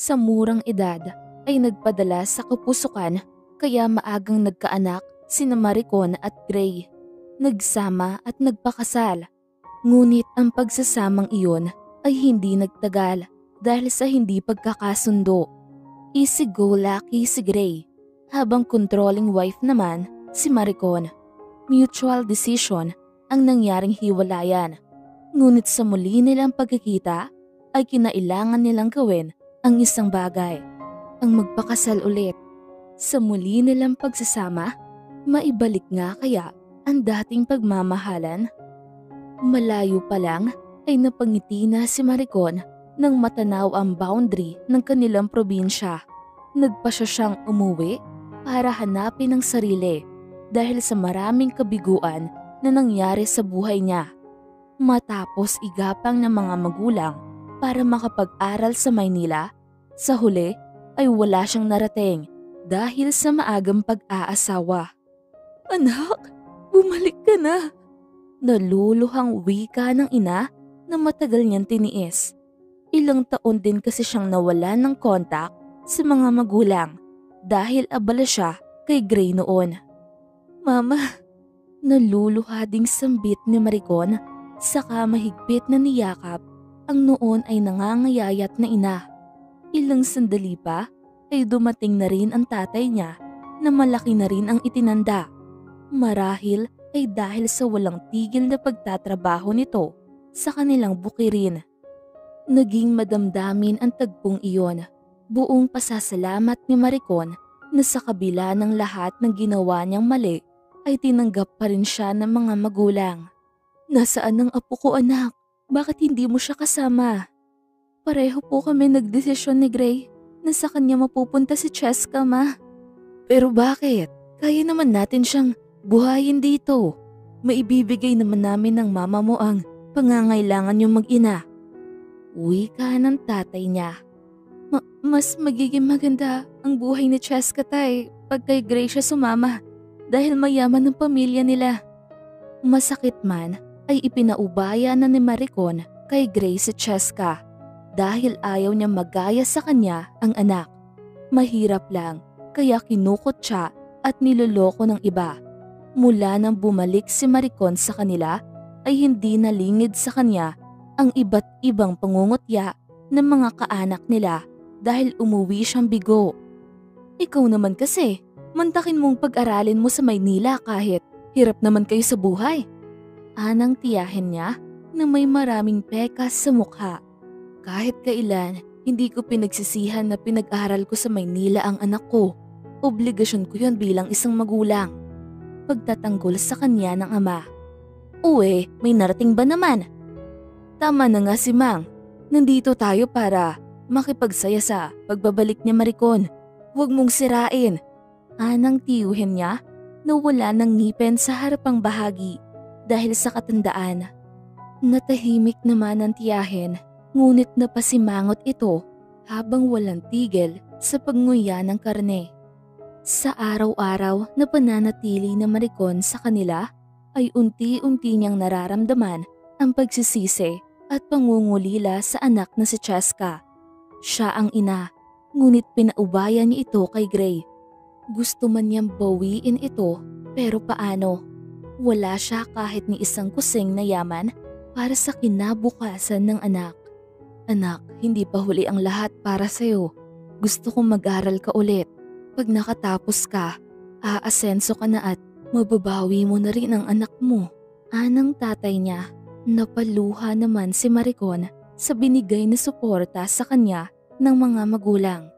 Sa murang edad ay nagpadala sa kapusukan kaya maagang nagkaanak sina Maricon at Gray. Nagsama at nagpakasal. Ngunit ang pagsasamang iyon ay hindi nagtagal dahil sa hindi pagkakasundo. Easy-go-lucky si Gray habang controlling wife naman si Maricon. Mutual decision ang nangyaring hiwalayan. Ngunit sa muli nilang pagkikita ay kinailangan nilang gawin ang isang bagay, ang magpakasal ulit. Sa muli nilang pagsasama, maibalik nga kaya ang dating pagmamahalan? Malayo pa lang ay napangiti na si Maricon nang matanaw ang boundary ng kanilang probinsya. Nagpasya siyang umuwi para hanapin ang sarili dahil sa maraming kabiguan na nangyari sa buhay niya. Matapos igapang ng mga magulang para makapag-aral sa Maynila, sa huli ay wala siyang narating dahil sa maagang pag-aasawa. "Anak, bumalik ka na!" Naluluhang wika ng ina na matagal niyang tiniis. Ilang taon din kasi siyang nawalan ng kontak sa mga magulang dahil abala siya kay Gray noon. "Mama," naluluha ding sambit ni Maricon saka mahigpit na niyakap ang noon ay nangangayayat na ina. Ilang sandali pa ay dumating na rin ang tatay niya na malaki na rin ang itinanda. Marahil ay dahil sa walang tigil na pagtatrabaho nito sa kanilang bukirin. Naging madamdamin ang tagpong iyon. Buong pasasalamat ni Maricon na sa kabila ng lahat ng ginawa niyang mali ay tinanggap pa rin siya ng mga magulang. "Nasaan ang apo ko, anak? Bakit hindi mo siya kasama?" "Pareho po kami nagdesisyon ni Gray na sa kanya mapupunta si Cheska, ma." "Pero bakit? Kaya naman natin siyang buhayin dito. Maibibigay naman namin ng mama mo ang pangangailangan niyong mag-ina." Wika ng tatay niya. Mas magiging maganda ang buhay ni Cheska, tay, pag kay Gray siya sumama dahil mayaman ng pamilya nila." Masakit man ay ipinaubaya na ni Maricon kay Gray si Cheska dahil ayaw niya magaya sa kanya ang anak. Mahirap lang kaya kinukot siya at niloloko ng iba. Mula nang bumalik si Maricon sa kanila ay hindi nalingid sa kanya ang iba't ibang pangungutya ng mga kaanak nila dahil umuwi siyang bigo. "Ikaw naman kasi, mantakin mong pag-aralin mo sa Maynila kahit hirap naman kayo sa buhay." Anang tiyahin niya na may maraming pekas sa mukha. "Kahit kailan, hindi ko pinagsisihan na pinag-aral ko sa Maynila ang anak ko. Obligasyon ko yun bilang isang magulang." Pagtatanggol sa kanya ng ama. "Uwe, may narating ba naman?" "Tama na nga si Mang. Nandito tayo para makipagsaya sa pagbabalik ni Maricon. Huwag mong sirain." Anang tiyuhin niya na wala ng ngipin sa harapang bahagi dahil sa katandaan. Natahimik naman ang tiyahin ngunit napasimangot ito habang walang tigil sa pagnguya ng karne. Sa araw-araw na pananatili na Maricon sa kanila ay unti-unti niyang nararamdaman ang pagsisisi at pangungulila sa anak na si Cheska. Siya ang ina, ngunit pinaubaya niya ito kay Gray. Gusto man niyang bawiin ito pero paano? Wala siya kahit ni isang kusing na yaman para sa kinabukasan ng anak. "Anak, hindi pa huli ang lahat para sa'yo. Gusto kong mag-aral ka ulit. Pag nakatapos ka, aasenso ka na at mababawi mo na rin ang anak mo." Anang tatay niya. Napaluha naman si Maricon sa binigay na suporta sa kanya ng mga magulang.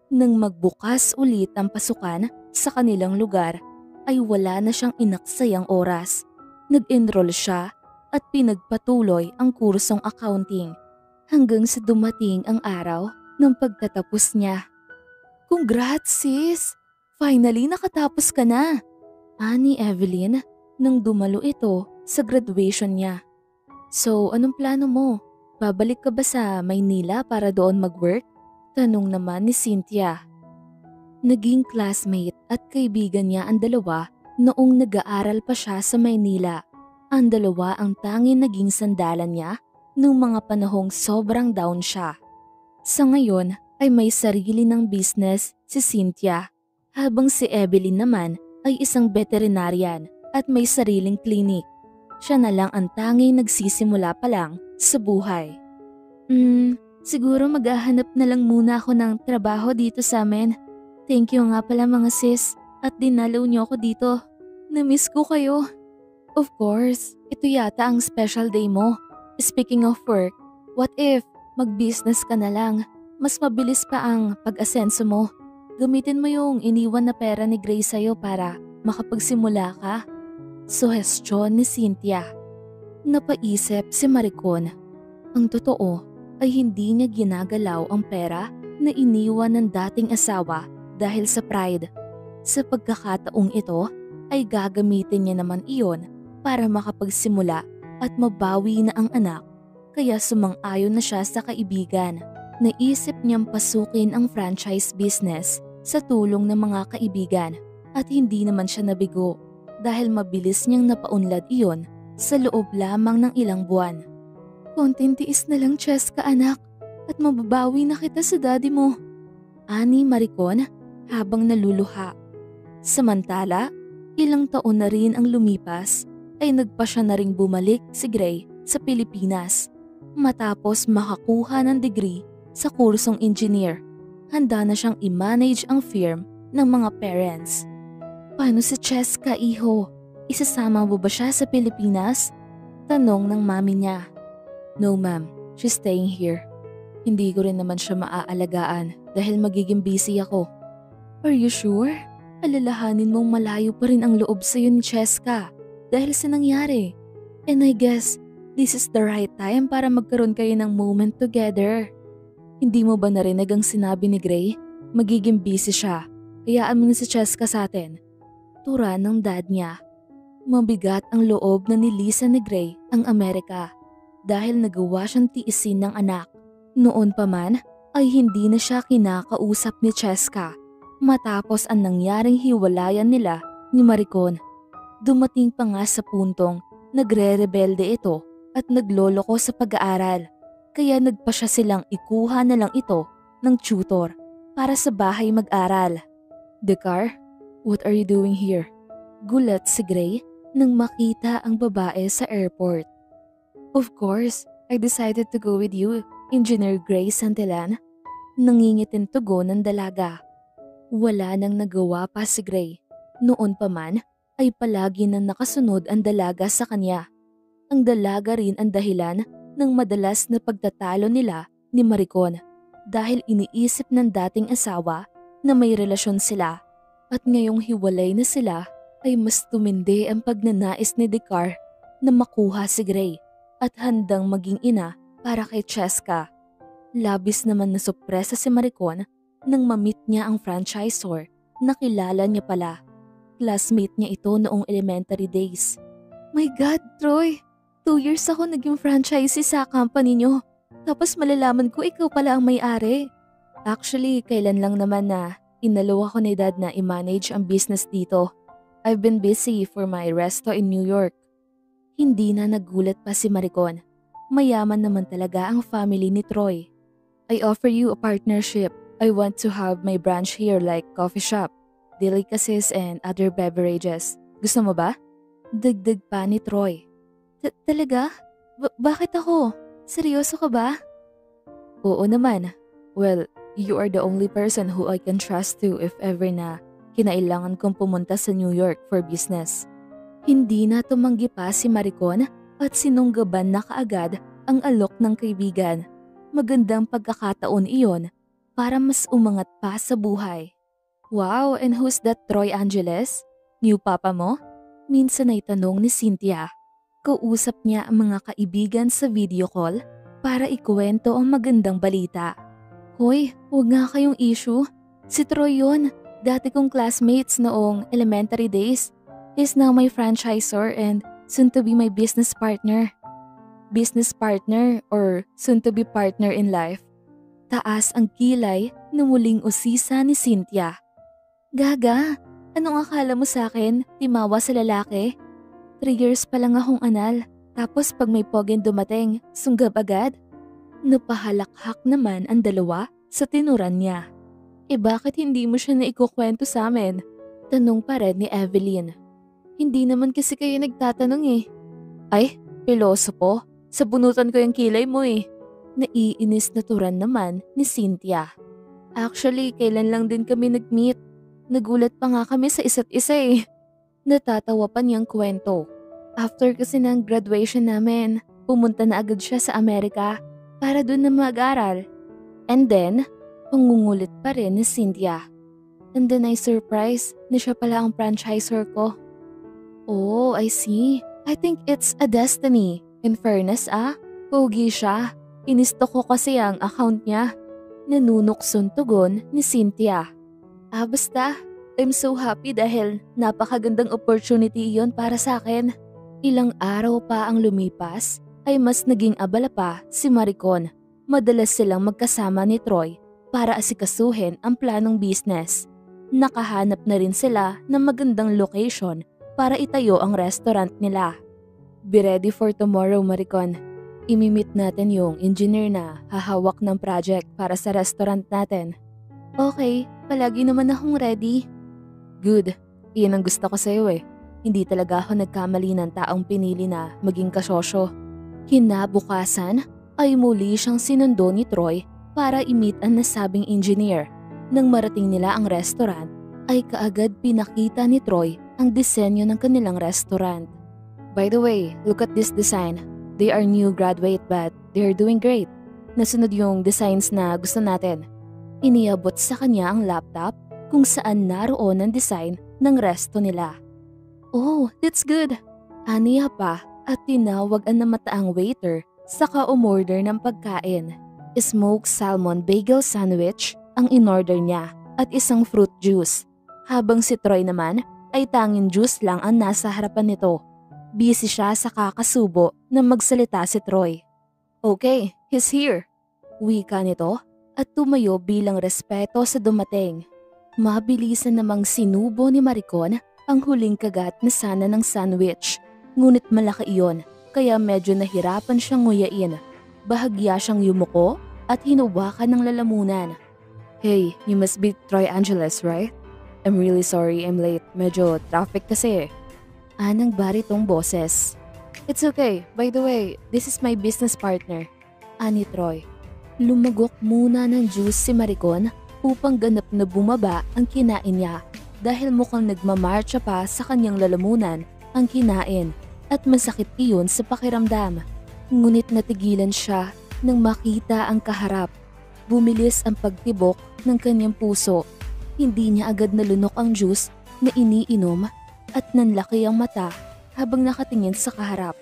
Nang magbukas ulit ang pasukan sa kanilang lugar ay wala na siyang inaksayang oras. Nag-enroll siya at pinagpatuloy ang kursong accounting hanggang sa dumating ang araw ng pagtatapos niya. "Congrats, sis! Finally nakatapos ka na!" ani Evelyn nang dumalo ito sa graduation niya. "So, anong plano mo? Babalik ka ba sa Maynila para doon mag-work?" tanong naman ni Cynthia. Naging classmate at kaibigan niya ang dalawa noong nag-aaral pa siya sa Maynila. Ang dalawa ang tanging naging sandalan niya noong mga panahong sobrang down siya. Sa ngayon ay may sarili ng business si Cynthia, habang si Evelyn naman ay isang veterinarian at may sariling klinik. Siya na lang ang tanging nagsisimula pa lang sa buhay. Siguro maghahanap na lang muna ako ng trabaho dito sa amin. Thank you nga pala mga sis at dinalaw niyo ako dito. Na-miss ko kayo. Of course, ito yata ang special day mo. Speaking of work, what if mag-business ka na lang? Mas mabilis pa ang pag-asenso mo. Gamitin mo yung iniwan na pera ni Grace sa'yo para makapagsimula ka. Suhestyon ni Cynthia. Napaisip si Maricon. Ang totoo ay hindi niya ginagalaw ang pera na iniwan ng dating asawa dahil sa pride. Sa pagkakataong ito ay gagamitin niya naman iyon para makapagsimula at mabawi na ang anak. Kaya sumang-ayon na siya sa kaibigan. Naisip niyang pasukin ang franchise business sa tulong ng mga kaibigan at hindi naman siya nabigo dahil mabilis niyang napaunlad iyon sa loob lamang ng ilang buwan. Konting tiis na lang, Cheska anak, at mababawi na kita sa daddy mo. Ani Maricon habang naluluha. Samantala, ilang taon na rin ang lumipas ay nagpa siya na ring bumalik si Gray sa Pilipinas. Matapos makakuha ng degree sa kursong engineer, handa na siyang i-manage ang firm ng mga parents. Paano si Cheska, iho? Isasama mo ba siya sa Pilipinas? Tanong ng mami niya. No ma'am, she's staying here. Hindi ko rin naman siya maaalagaan dahil magiging busy ako. Are you sure? Alalahanin mong malayo pa rin ang loob sa'yo ni Cheska dahil sa nangyari. And I guess this is the right time para magkaroon kayo ng moment together. Hindi mo ba narinig ang sinabi ni Gray? Magiging busy siya. Hayaan mo na si Cheska sa atin. Tura ng dad niya. Mabigat ang loob na nilisa ni Gray ang Amerika dahil nagawa siyang tiisin ng anak. Noon pa man ay hindi na siya kinakausap ni Cheska matapos ang nangyaring hiwalayan nila ni Maricon. Dumating pa nga sa puntong nagre-rebelde ito at nagloloko sa pag-aaral kaya nagpa siya silang ikuha na lang ito ng tutor para sa bahay mag-aral. Dekar, what are you doing here? Gulat si Gray nang makita ang babae sa airport. Of course, I decided to go with you, Engineer Gray Santillan. Nangingitin tugon ng dalaga. Wala nang nagawa pa si Gray. Noon pa man ay palagi nang nakasunod ang dalaga sa kanya. Ang dalaga rin ang dahilan ng madalas na pagtatalo nila ni Maricon dahil iniisip ng dating asawa na may relasyon sila at ngayong hiwalay na sila ay mas tumindi ang pagnanais ni Dekar na makuha si Gray at handang maging ina para kay Cheska. Labis naman na sorpresa si Maricon nang ma-meet niya ang franchisor na kilala niya pala. Classmate niya ito noong elementary days. My God, Troy! 2 years ako naging franchisee sa company niyo. Tapos malalaman ko ikaw pala ang may-ari. Actually, kailan lang naman na inalaw ako ni Dad na i-manage ang business dito. I've been busy for my resto in New York. Hindi na nagulat pa si Maricon. Mayaman naman talaga ang family ni Troy. I offer you a partnership. I want to have my branch here like coffee shop, delicacies and other beverages. Gusto mo ba? Dagdag pa ni Troy. Talaga? Bakit ako? Seryoso ka ba? Oo naman. Well, you are the only person who I can trust to if ever na kinailangan kong pumunta sa New York for business. Hindi na tumanggi pa si Maricon at sinunggaban na kaagad ang alok ng kaibigan. Magandang pagkakataon iyon para mas umangat pa sa buhay. Wow, and who's that Troy Angeles? New papa mo? Minsan ay tanong ni Cynthia. Kausap niya ang mga kaibigan sa video call para ikuwento ang magandang balita. Hoy, huwag nga kayong issue. Si Troy yun. Dati kong classmates noong elementary days. He's now my franchisor and soon to be my business partner. Business partner or soon to be partner in life. Taas ang kilay na muling usisa ni Cynthia. Gaga, anong akala mo sa akin? Timawa sa lalaki? 3 years pa lang akong anal. Tapos pag may poging dumating, sunggab agad? Napahalakhak naman ang dalawa sa tinuran niya. Bakit hindi mo siya naikukwento sa amin? Tanong pa rin ni Evelyn. Hindi naman kasi kayo nagtatanong eh. Ay, pilosopo. Sa bunutan ko yung kilay mo eh. Naiinis na turan naman ni Cynthia. Actually, kailan lang din kami nag-meet. Nagulat pa nga kami sa isa't isa eh. Natatawa pa niyang kwento. After kasi ng graduation namin, pumunta na agad siya sa Amerika para doon na mag-aral. And then, pangungulit pa rin ni Cynthia. And then I surprised na siya pala ang franchisor ko. Oh, I see. I think it's a destiny. In fairness pogi siya. Inisto ko kasi ang account niya. Nanunukson tugon ni Cynthia. Basta, I'm so happy dahil napakagandang opportunity yon para sa akin. Ilang araw pa ang lumipas ay mas naging abala pa si Maricon. Madalas silang magkasama ni Troy para asikasuhin ang planong business. Nakahanap na rin sila ng magandang location para itayo ang restaurant nila. Be ready for tomorrow, Maricon. Imimit natin yung engineer na hahawak ng project para sa restaurant natin. Okay, palagi naman akong ready. Good, iyan ang gusto ko sa'yo eh. Hindi talaga ako nagkamali ng taong pinili na maging kasosyo. Kinabukasan ay muli siyang sinundo ni Troy para i-meet ang nasabing engineer. Nang marating nila ang restaurant, ay kaagad pinakita ni Troy ang disenyo ng kanilang restaurant. By the way, look at this design. They are new graduate but they're doing great. Nasunod yung designs na gusto natin. Iniabot sa kanya ang laptop kung saan naroon ang design ng resto nila. Oh, that's good. Aniya pa at tinawag ang namataang waiter saka umorder ng pagkain. Smoked salmon bagel sandwich ang inorder niya at isang fruit juice. Habang si Troy naman ay tanging juice lang ang nasa harapan nito. Busy siya sa kakasubo na magsalita si Troy. Okay, he's here. Wika nito at tumayo bilang respeto sa dumating. Mabilisan namang sinubo ni Maricon ang huling kagat na sana ng sandwich. Ngunit malaki iyon kaya medyo nahirapan siyang nguyain. Bahagya siyang yumuko at hinuwakan ng lalamunan. Hey, you must be Troy Angeles, right? I'm really sorry I'm late. Medyo traffic kasi eh. Anang baritong boses. It's okay. By the way, this is my business partner. Ani Troy. Lumagok muna ng juice si Maricon upang ganap na bumaba ang kinain niya dahil mukhang nagmamarcha pa sa kanyang lalamunan ang kinain at masakit iyon sa pakiramdam. Ngunit natigilan siya nang makita ang kaharap. Bumilis ang pagtibok ng kanyang puso. Hindi niya agad nalunok ang juice na iniinom at nanlaki ang mata habang nakatingin sa kaharap.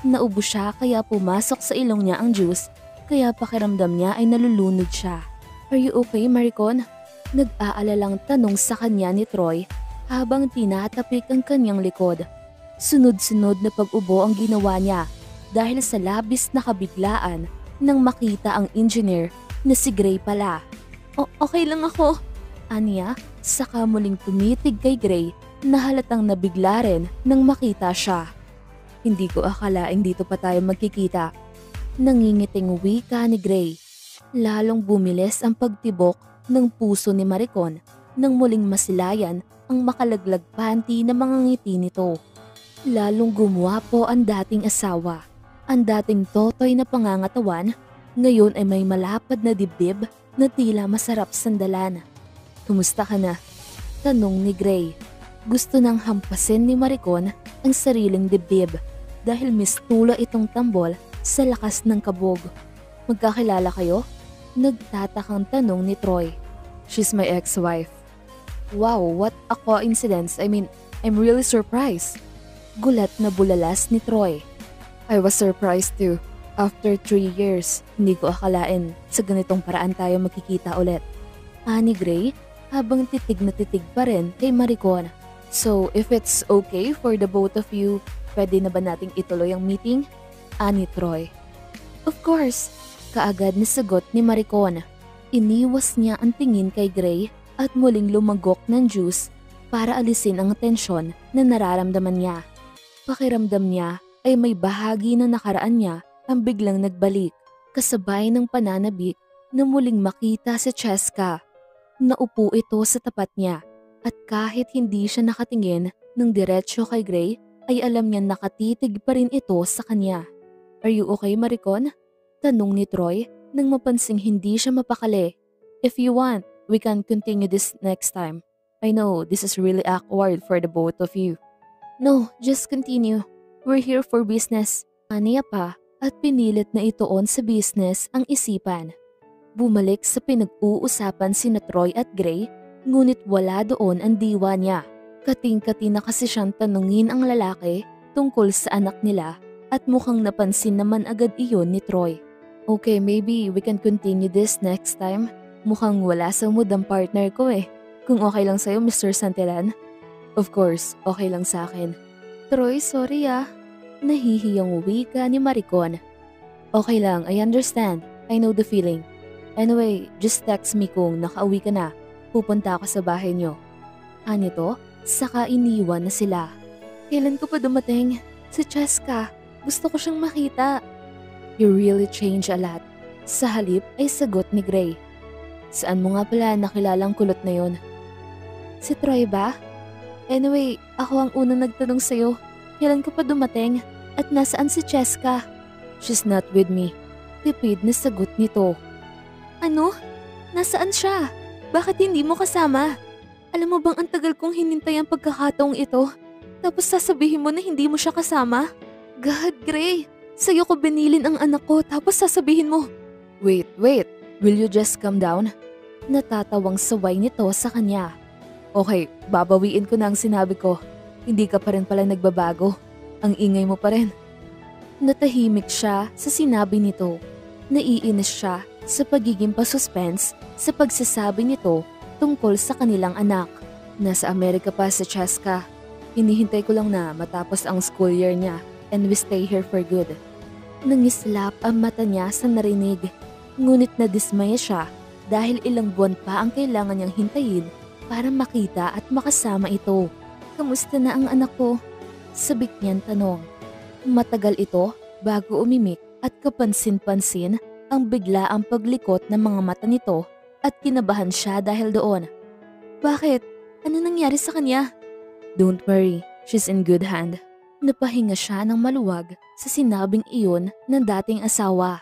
Naubo siya kaya pumasok sa ilong niya ang juice kaya pakiramdam niya ay nalulunod siya. Are you okay, Maricon? Nag-aalalang tanong sa kanya ni Troy habang tinatapik ang kanyang likod. Sunod-sunod na pag-ubo ang ginawa niya dahil sa labis na kabiglaan nang makita ang engineer na si Gray pala. Okay lang ako. Aniya, saka muling tumitig kay Gray na halatang nabigla rin nang makita siya. Hindi ko akalaing dito pa tayo magkikita. Nangingiting wika ni Gray. Lalong bumilis ang pagtibok ng puso ni Maricon nang muling masilayan ang makalaglag panty na mga ngiti nito. Lalong gumwapo ang dating asawa. Ang dating totoy na pangangatawan, ngayon ay may malapad na dibdib na tila masarap sandalan. Kumusta ka na? Tanong ni Gray. Gusto nang hampasin ni Maricon ang sariling dibdib dahil mistula itong tambol sa lakas ng kabog. Magkakilala kayo? Nagtatakang tanong ni Troy. She's my ex-wife. Wow, what a coincidence. I mean, I'm really surprised. Gulat na bulalas ni Troy. I was surprised too. After 3 years, hindi ko akalain sa ganitong paraan tayo magkikita ulit. Ani Gray habang titig na titig pa rin kay Maricon. So if it's okay for the both of you, pwede na ba nating ituloy ang meeting? Ani Troy. Of course, kaagad na sagot ni Maricon. Iniwas niya ang tingin kay Gray at muling lumagok ng juice para alisin ang tensyon na nararamdaman niya. Pakiramdam niya ay may bahagi na nakaraan niya ang biglang nagbalik, kasabay ng pananabik na muling makita si Cheska. Naupo ito sa tapat niya at kahit hindi siya nakatingin ng diretsyo kay Gray ay alam niya nakatitig pa rin ito sa kanya. "Are you okay, Maricon?" Tanong ni Troy nang mapansing hindi siya mapakali. "If you want, we can continue this next time. I know this is really awkward for the both of you." "No, just continue. We're here for business." Aniya pa at pinilit na itoon sa business ang isipan. Bumalik sa pinag-uusapan sina Troy at Gray, ngunit wala doon ang diwa niya. Kating-kati na kasi siyang tanungin ang lalaki tungkol sa anak nila at mukhang napansin naman agad iyon ni Troy. "Okay, maybe we can continue this next time. Mukhang wala sa mood ang partner ko eh. Kung okay lang sa'yo, Mr. Santillan?" "Of course, okay lang sa akin." "Troy, sorry ah." Nahihiyang wika ni Maricon. "Okay lang, I understand. I know the feeling. Anyway, just text me kung nakauwi ka na. Pupunta ako sa bahay niyo." Anito, saka iniwan na sila. "Kailan ko pa dumating? Si Cheska. Gusto ko siyang makita." "You really change a lot." Sa halip ay sagot ni Gray. "Saan mo nga pala nakilalang kulot na yon?" "Si Troy ba? Anyway, ako ang unang nagtanong sa'yo. Kailan ko pa dumating? At nasaan si Cheska?" "She's not with me." Tipid na sagot nito. "Ano? Nasaan siya? Bakit hindi mo kasama? Alam mo bang ang tagal kong hinintay ang pagkakataong ito? Tapos sasabihin mo na hindi mo siya kasama? God, Gray, sa'yo ko binilin ang anak ko tapos sasabihin mo." Wait. Will you just calm down?" Natatawang saway nito sa kanya. "Okay, babawiin ko na ang sinabi ko. Hindi ka pa rin pala nagbabago. Ang ingay mo pa rin." Natahimik siya sa sinabi nito. Naiinis siya sa pagiging pasuspense sa pagsasabi nito tungkol sa kanilang anak. "Nasa Amerika pa si Cheska. Hinihintay ko lang na matapos ang school year niya and we stay here for good." Nangislap ang mata niya sa narinig. Ngunit nadismaya siya dahil ilang buwan pa ang kailangan niyang hintayin para makita at makasama ito. "Kamusta na ang anak ko?" sabik niyang tanong. Matagal ito bago umimik at kapansin-pansin ang biglaang paglikot ng mga mata nito at kinabahan siya dahil doon. "Bakit? Ano nangyari sa kanya?" "Don't worry, she's in good hand." Napahinga siya ng maluwag sa sinabing iyon ng dating asawa.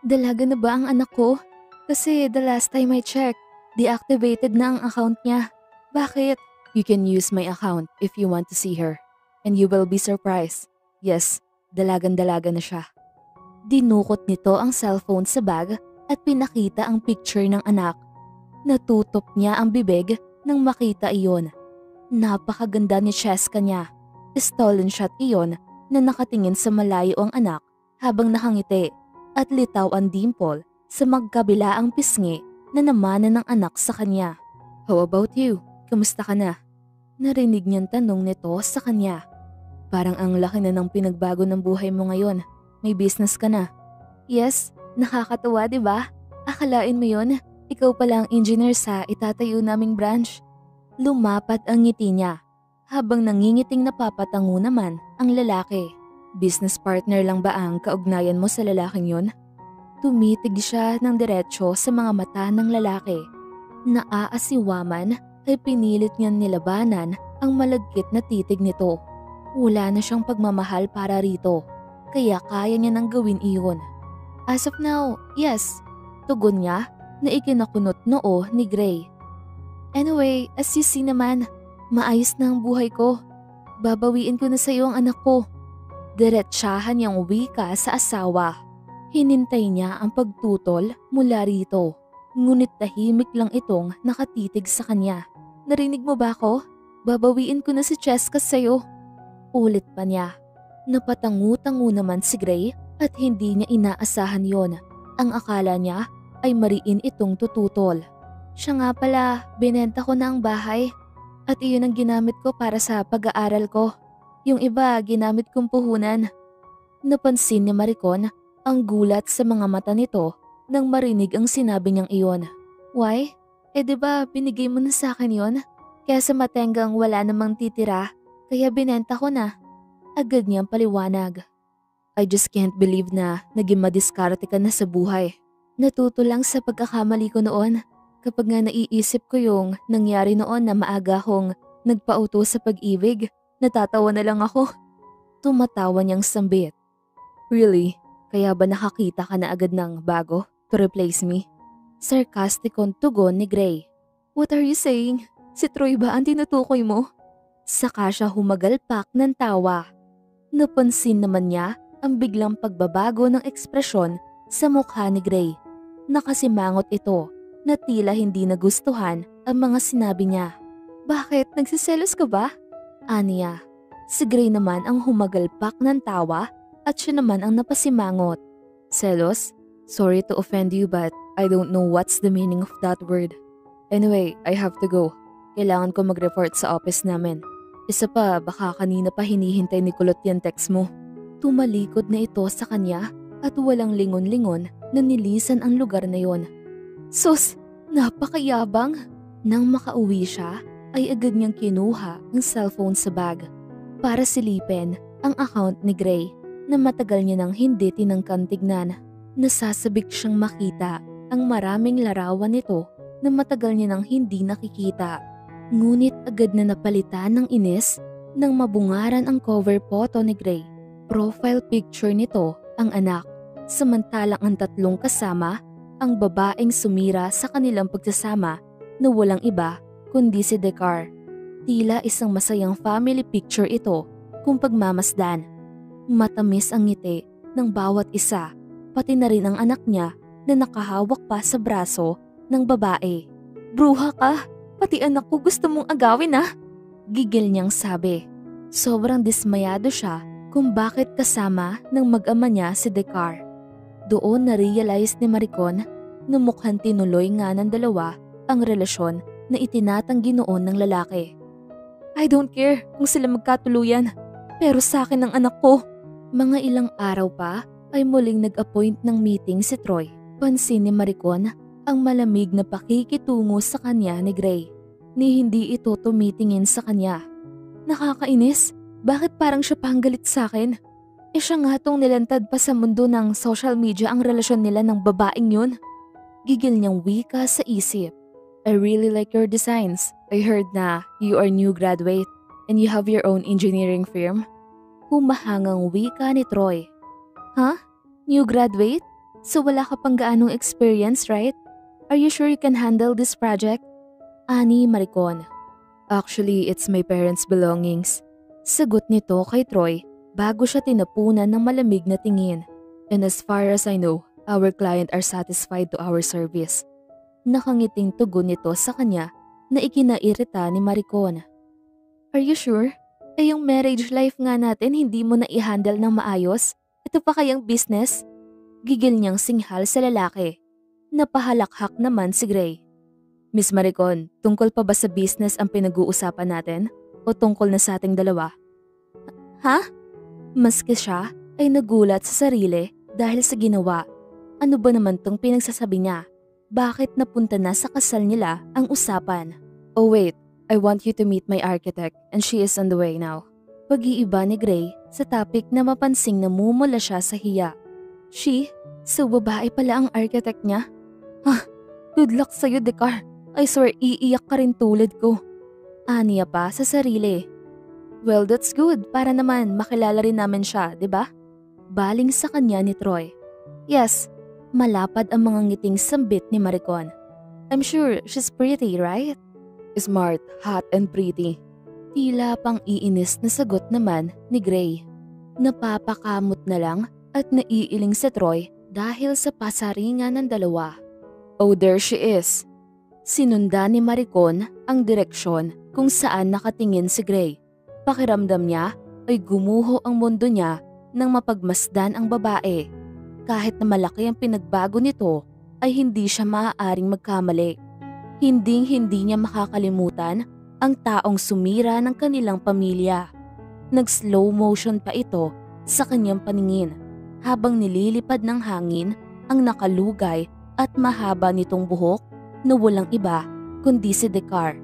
"Dalaga na ba ang anak ko? Kasi the last time I checked, deactivated na ang account niya. Bakit?" "You can use my account if you want to see her. And you will be surprised. Yes, dalagang-dalaga na siya." Dinukot nito ang cellphone sa bag at pinakita ang picture ng anak. Natutop niya ang bibig nang makita iyon. Napakaganda ni Cheska niya. Stolen shot iyon na nakatingin sa malayo ang anak habang nakangiti at litaw ang dimple sa magkabilaang pisngi na namana ng anak sa kanya. "How about you? Kamusta ka na?" Narinig niyang tanong nito sa kanya. "Parang ang laki na ng pinagbago ng buhay mo ngayon. May business ka na." "Yes, nakakatuwa 'di ba? Akalain mo yon, ikaw pala ang engineer sa itatayo naming branch." Lumapat ang ngiti niya habang nangingiting napapatango naman ang lalaki. "Business partner lang ba ang kaugnayan mo sa lalaking yon?" Tumitig siya ng diretsyo sa mga mata ng lalaki. Naaasiwaman ay pinilit niyang nilabanan ang malagkit na titig nito. Wala na siyang pagmamahal para rito, kaya kaya niya nang gawin iyon. "As of now, yes," tugon niya na ikinakunot noo ni Gray. "Anyway, as you see naman, maayos na ang buhay ko. Babawiin ko na sa iyo ang anak ko." Diretsahan niyang wika sa asawa. Hinintay niya ang pagtutol mula rito, ngunit tahimik lang itong nakatitig sa kanya. "Narinig mo ba ako? Babawiin ko na si Cheska sa'yo." Ulit pa niya. Napatangu-tangu naman si Gray at hindi niya inaasahan yon. Ang akala niya ay mariin itong tututol. "Siya nga pala, binenta ko na ang bahay at iyon ang ginamit ko para sa pag-aaral ko. Yung iba ginamit kong puhunan." Napansin ni Maricon ang gulat sa mga mata nito nang marinig ang sinabi niyang iyon. "Why? Eh di ba binigay mo na sa akin yon? Kaya sa matenggang wala namang titira, kaya binenta ko na." Agad niyang paliwanag. "I just can't believe na naging madiskarte ka na sa buhay. Natuto lang sa pagkakamali ko noon. Kapag nga naiisip ko yung nangyari noon na maaga akong nagpauto sa pag-ibig, natatawa na lang ako. Tumatawa niyang sambit. Really? Kaya ba nakakita ka na agad ng bago to replace me? Sarcasticong tugon ni Gray. What are you saying? Si Troy ba ang tinutukoy mo? Saka siya humagalpak ng tawa. Napansin naman niya ang biglang pagbabago ng ekspresyon sa mukha ni Gray. Nakasimangot ito na tila hindi nagustuhan ang mga sinabi niya. Bakit? Nagsiselos ka ba? Aniya. Si Gray naman ang humagalpak ng tawa at siya naman ang napasimangot. Selos? Sorry to offend you but I don't know what's the meaning of that word. Anyway, I have to go. Kailangan ko mag-report sa office namin. Isa pa, baka kanina pa hinihintay ni Kulot yung text mo. Tumalikod na ito sa kanya at walang lingon-lingon na nilisan ang lugar na yon. Sus, napakayabang! Nang makauwi siya, ay agad niyang kinuha ang cellphone sa bag para silipin ang account ni Gray na matagal niya nang hindi tinangkang tignan. Nasasabik siyang makita ang maraming larawan nito na matagal niya nang hindi nakikita. Ngunit agad na napalitan ng inis nang mabungaran ang cover photo ni Gray. Profile picture nito ang anak, samantalang ang tatlong kasama ang babaeng sumira sa kanilang pagsasama na walang iba kundi si Decar. Tila isang masayang family picture ito kung pagmamasdan. Matamis ang ngiti ng bawat isa, pati na rin ang anak niya na nakahawak pa sa braso ng babae. Bruha ka! Pati anak ko gusto mong agawin ah! Gigil niyang sabi. Sobrang dismayado siya kung bakit kasama ng mag-ama niya si Decar. Doon na-realize ni Maricon na mukhang tinuloy nga ng dalawa ang relasyon na itinatanggi noon ng lalaki. I don't care kung sila magkatuluyan, pero sa akin ang anak ko. Mga ilang araw pa ay muling nag-appoint ng meeting si Troy. Pansin ni Maricon ang malamig na pakikitungo sa kanya ni Gray, ni hindi ito tumitingin sa kanya. Nakakainis, bakit parang siya pang galit sa akin? Siya nga tong nilantad pa sa mundo ng social media ang relasyon nila ng babaeng yun. Gigil niyang wika sa isip. I really like your designs. I heard na you are new graduate and you have your own engineering firm. Humahangang wika ni Troy. Huh? New graduate? So wala ka pang gaanong experience, right? Are you sure you can handle this project? Ani Maricon. Actually, it's my parents' belongings. Sagot nito kay Troy bago siya tinapunan ng malamig na tingin. And as far as I know, our client are satisfied to our service. Nakangiting tugon nito sa kanya na ikinairita ni Maricon. Are you sure? Yung marriage life nga natin hindi mo na i-handle ng maayos? Ito pa kayang business? Gigil niyang singhal sa lalaki. Napahalakhak naman si Gray. Miss Maricon, tungkol pa ba sa business ang pinag-uusapan natin? O tungkol na sa ating dalawa? Ha? Maski siya ay nagulat sa sarili dahil sa ginawa. Ano ba naman tong pinagsasabi niya? Bakit napunta na sa kasal nila ang usapan? Oh wait, I want you to meet my architect and she is on the way now. Pag-iiba ni Gray sa topic na mapansing namumula siya sa hiya. She? So babae pala ang architect niya? Good luck sa'yo, Decar. I swear iiyak ka rin tulad ko. Aniya pa sa sarili. Well, that's good para naman makilala rin namin siya, 'di ba? Baling sa kanya ni Troy. Yes, malapad ang mga ngiting sambit ni Maricon. I'm sure she's pretty, right? Smart, hot and pretty. Tila pang iinis na sagot naman ni Gray. Napapakamot na lang at naiiling si Troy dahil sa pasaringan ng dalawa. Oh, there she is. Sinunda ni Maricon ang direksyon kung saan nakatingin si Gray. Pakiramdam niya ay gumuho ang mundo niya nang mapagmasdan ang babae. Kahit na malaki ang pinagbago nito ay hindi siya maaaring magkamali. Hinding-hindi niya makakalimutan ang taong sumira ng kanilang pamilya. Nag-slow motion pa ito sa kanyang paningin habang nililipad ng hangin ang nakalugay at mahaba nitong buhok na walang iba kundi si Decar.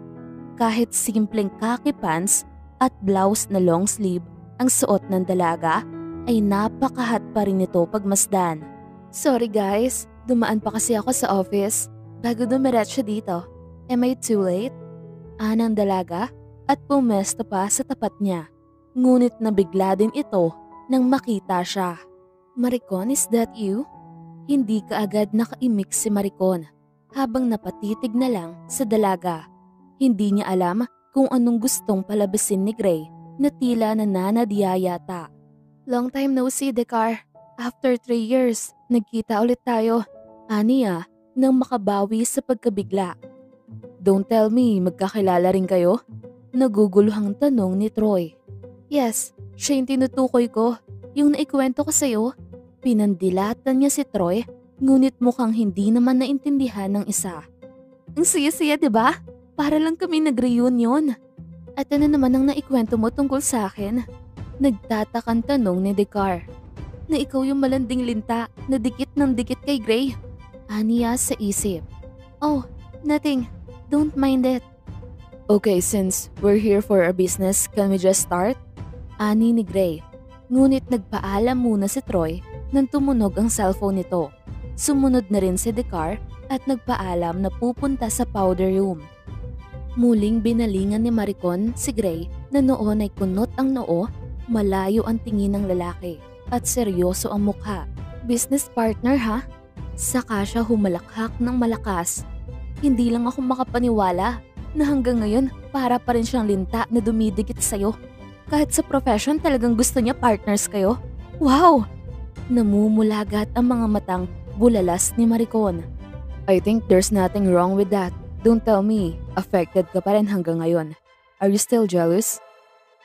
Kahit simpleng khaki pants at blouse na long sleeve ang suot ng dalaga ay napakahat pa rin nito pagmasdan. Sorry guys, Dumaan pa kasi ako sa office bago dumiretso dito. Am I too late? Anang dalaga at pumesto pa sa tapat niya. Ngunit nabigla din ito nang makita siya. Maricon, is that you? Hindi kaagad nakaimik si Maricon habang napatitig na lang sa dalaga. Hindi niya alam kung anong gustong palabasin ni Gray na tila nananadya yata. Long time no see, Dekar. After 3 years, nagkita ulit tayo. Aniya nang makabawi sa pagkabigla. Don't tell me magkakilala rin kayo? Naguguluhang tanong ni Troy. Yes, siya yung tinutukoy ko. Yung naikwento ko sa'yo. Pinandilatan niya si Troy, ngunit mukhang hindi naman naintindihan ng isa. Ang siya-siya, diba? Para lang kami nag-reunion. At ano naman ang naikwento mo tungkol sa akin? Nagtatakang tanong ni Dekar. Na ikaw yung malanding linta na dikit ng dikit kay Gray. Aniya sa isip. Oh, nothing. Don't mind it. Okay, since we're here for our business, can we just start? Ani ni Gray. Ngunit nagpaalam muna si Troy nang tumunog ang cellphone nito. Sumunod na rin si Dekar at nagpaalam na pupunta sa powder room. Muling binalingan ni Maricon si Gray na noon ay kunot ang noo, malayo ang tingin ng lalaki at seryoso ang mukha. Business partner ha? Saka siya humalakhak ng malakas. Hindi lang ako makapaniwala na hanggang ngayon para pa rin siyang linta na dumidikit sa'yo. Kahit sa profession talagang gusto niya partners kayo. Wow! Namumulagat ang mga matang bulalas ni Maricon. I think there's nothing wrong with that. Don't tell me, affected ka pa rin hanggang ngayon. Are you still jealous?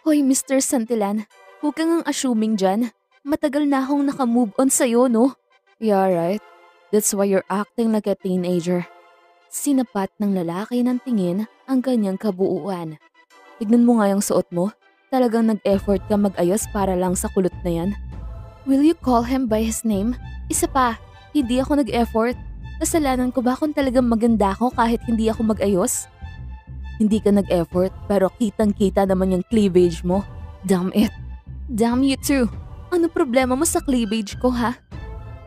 Hoy Mr. Santillan, huwag kang assuming dyan. Matagal na akong nakamove on sa'yo, no? Yeah, right. That's why you're acting like a teenager. Sinapat ng lalaki ng tingin ang kanyang kabuuan. Tignan mo nga yung suot mo. Talagang nag-effort ka mag-ayos para lang sa kulot na yan. Will you call him by his name? Isa pa, hindi ako nag-effort. Kasalanan ko ba kung talagang maganda ako kahit hindi ako mag-ayos? Hindi ka nag-effort pero kitang-kita naman yung cleavage mo. Damn it. Damn you too. Ano problema mo sa cleavage ko ha?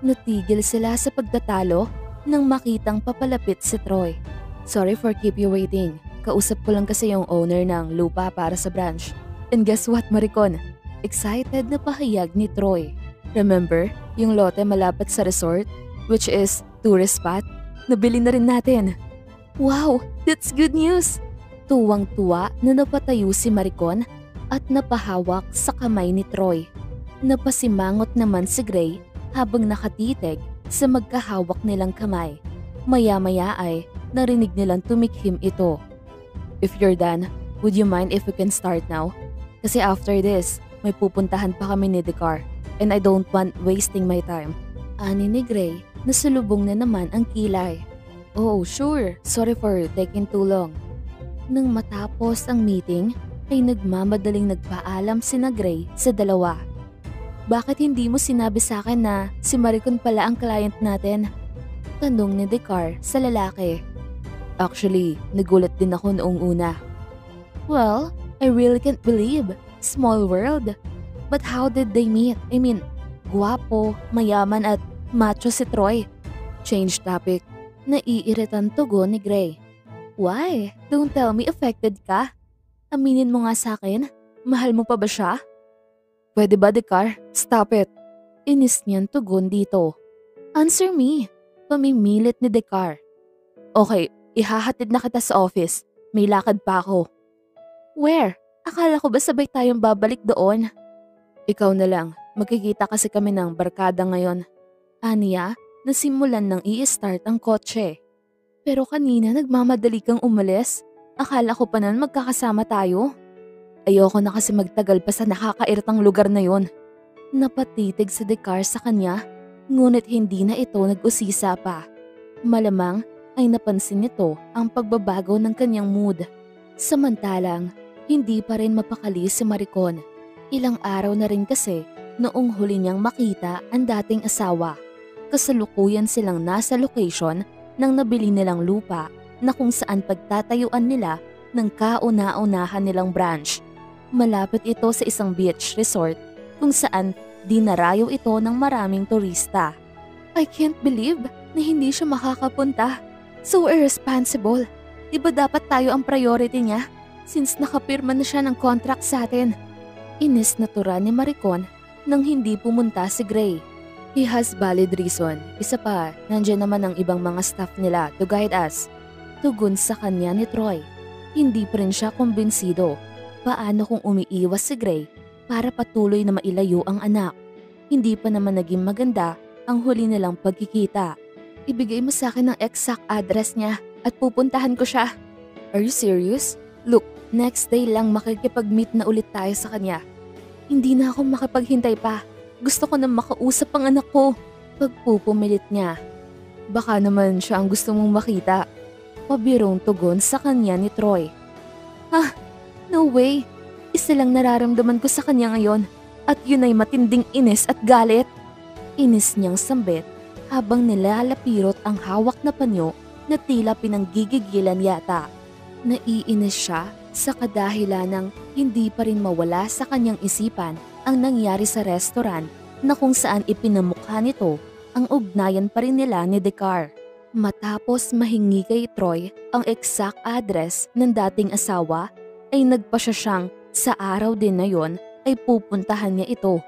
Natigil sila sa pagtatalo nang makitang papalapit si Troy. Sorry for keep you waiting. Kausap ko lang kasi yung owner ng lupa para sa branch. And guess what, Maricon? Excited na pahayag ni Troy. Remember, yung lote malapit sa resort, which is tourist spot? Nabili na rin natin. Wow, that's good news! Tuwang-tuwa na napatayo si Maricon at napahawak sa kamay ni Troy. Napasimangot naman si Gray habang nakatitig sa magkahawak nilang kamay. Maya-maya ay narinig nilang tumikhim ito. If you're done, would you mind if we can start now? Kasi after this, may pupuntahan pa kami ni Dekar and I don't want wasting my time. Ani ni Gray, nasulubong na naman ang kilay. Oh, sure. Sorry for taking too long. Nang matapos ang meeting, ay nagmamadaling nagpaalam sina Gray sa dalawa. Bakit hindi mo sinabi sa akin na si Maricon pala ang client natin? Tanong ni Dekar sa lalaki. Actually, nagulat din ako noong una. Well, I really can't believe. Small world. But how did they meet? I mean, guwapo, mayaman at macho si Troy. Change topic. Naiiritan tugon ni Gray. Why? Don't tell me affected ka. Aminin mo nga sa akin. Mahal mo pa ba siya? Pwede ba, Dekar? Stop it. Inis niyan tugon dito. Answer me. Pamimilit ni Dekar. Okay, ihahatid na kita sa office. May lakad pa ako. Where? Akala ko ba sabay tayong babalik doon? Ikaw na lang. Magkikita kasi kami ng barkada ngayon. Aniya, nasimulan nang i-start ang kotse. Pero kanina nagmamadali kang umalis. Akala ko pa nan magkakasama tayo. Ayoko na kasi magtagal pa sa nakakairitang lugar na yon. Napatitig si Dekar sa kanya, ngunit hindi na ito nag-usisa pa. Malamang ay napansin nito ang pagbabago ng kanyang mood. Samantalang, hindi pa rin mapakali si Maricon. Ilang araw na rin kasi noong huli niyang makita ang dating asawa. Kasalukuyan silang nasa location ng nabili nilang lupa na kung saan pagtatayuan nila ng kauna-unahan nilang branch. Malapit ito sa isang beach resort kung saan dinarayo ito ng maraming turista. I can't believe na hindi siya makakapunta. So irresponsible. Di ba dapat tayo ang priority niya since nakapirma na siya ng contract sa atin? Inis na tura ni Maricon nang hindi pumunta si Gray. He has valid reason. Isa pa, nandiyan naman ang ibang mga staff nila to guide us. Tugon sa kanya ni Troy. Hindi pa rin siya kumbinsido. Paano kung umiiwas si Gray para patuloy na mailayo ang anak? Hindi pa naman naging maganda ang huli nilang pagkikita. Ibigay mo sa akin ang exact address niya at pupuntahan ko siya. Are you serious? Look, next day lang makikipag-meet na ulit tayo sa kanya. Hindi na ako makapaghintay pa. Gusto ko na makausap ang anak ko. Pagpupumilit niya. Baka naman siya ang gusto mong makita. Pabirong tugon sa kanya ni Troy. No way. Isa lang nararamdaman ko sa kanya ngayon. At yun ay matinding inis at galit. Inis niyang sambit habang nilalapirot ang hawak na panyo na tila pinanggigigilan yata. Naiinis siya sa kadahilan ng hindi pa rin mawala sa kanyang isipan ang nangyari sa restaurant na kung saan ipinamukha nito ang ugnayan pa rin nila ni Decar. Matapos mahingi kay Troy ang exact address ng dating asawa ay nagpasya siyang sa araw din na yon ay pupuntahan niya ito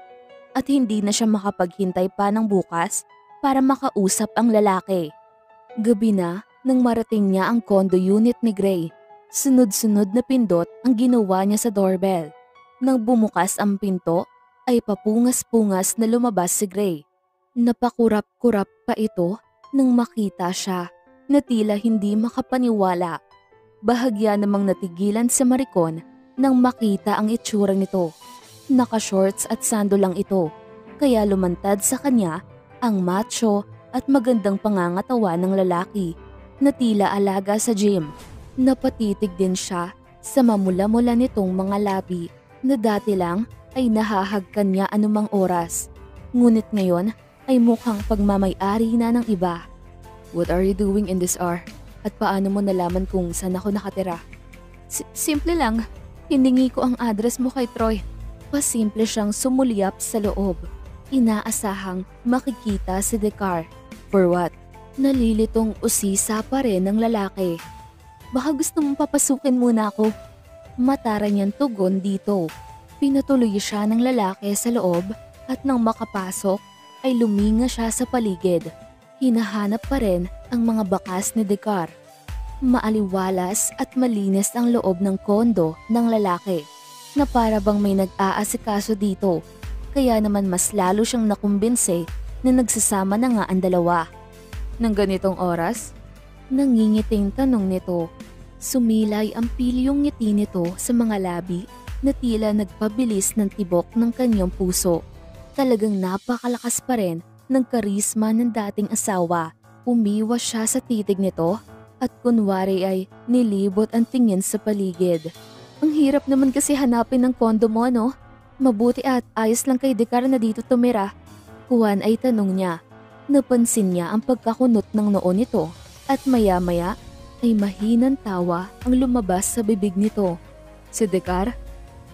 at hindi na siya makapaghintay pa ng bukas para makausap ang lalaki. Gabi na nang marating niya ang condo unit ni Gray. Sunod-sunod na pindot ang ginawa niya sa doorbell. Nang bumukas ang pinto, ay papungas-pungas na lumabas si Gray. Napakurap-kurap pa ito nang makita siya na tila hindi makapaniwala. Bahagya namang natigilan si Maricon nang makita ang itsura nito. Naka-shorts at sando lang ito, kaya lumantad sa kanya ang macho at magandang pangangatawan ng lalaki na tila alaga sa gym. Napatitig din siya sa mamula-mula nitong mga labi na dati lang ay nahahagkan niya anumang oras. Ngunit ngayon ay mukhang pagmamay-ari na ng iba. What are you doing in this hour? At paano mo nalaman kung saan ako nakatira? Simple lang. Hiningi ko ang address mo kay Troy. Pasimple siyang sumulyap sa loob. Inaasahang makikita si Decar. For what? Nalilitong usisa pa rin ng lalaki. Baka gusto mong papasukin muna ako. Matara niyang tugon dito. Pinatuloy siya ng lalaki sa loob at nang makapasok ay luminga siya sa paligid. Hinahanap pa rin ang mga bakas ni Decar. Maaliwalas at malinis ang loob ng kondo ng lalaki na para bang may nag-aasikaso dito. Kaya naman mas lalo siyang nakumbinse na nagsasama na nga ang dalawa. Nang ganitong oras? Nangingiting tanong nito. Sumilay ang pilyong ngiti nito sa mga labi na tila nagpabilis ng tibok ng kanyang puso. Talagang napakalakas pa rin ng karisma ng dating asawa. Umiwas siya sa titig nito at kunwari ay nilibot ang tingin sa paligid. Ang hirap naman kasi hanapin ng kondo mo, no? Mabuti at ayos lang kay Decar na dito tumira. Juan ay tanong niya. Napansin niya ang pagkakunot ng noo nito at maya-maya ay mahinang tawa ang lumabas sa bibig nito. Si Decar,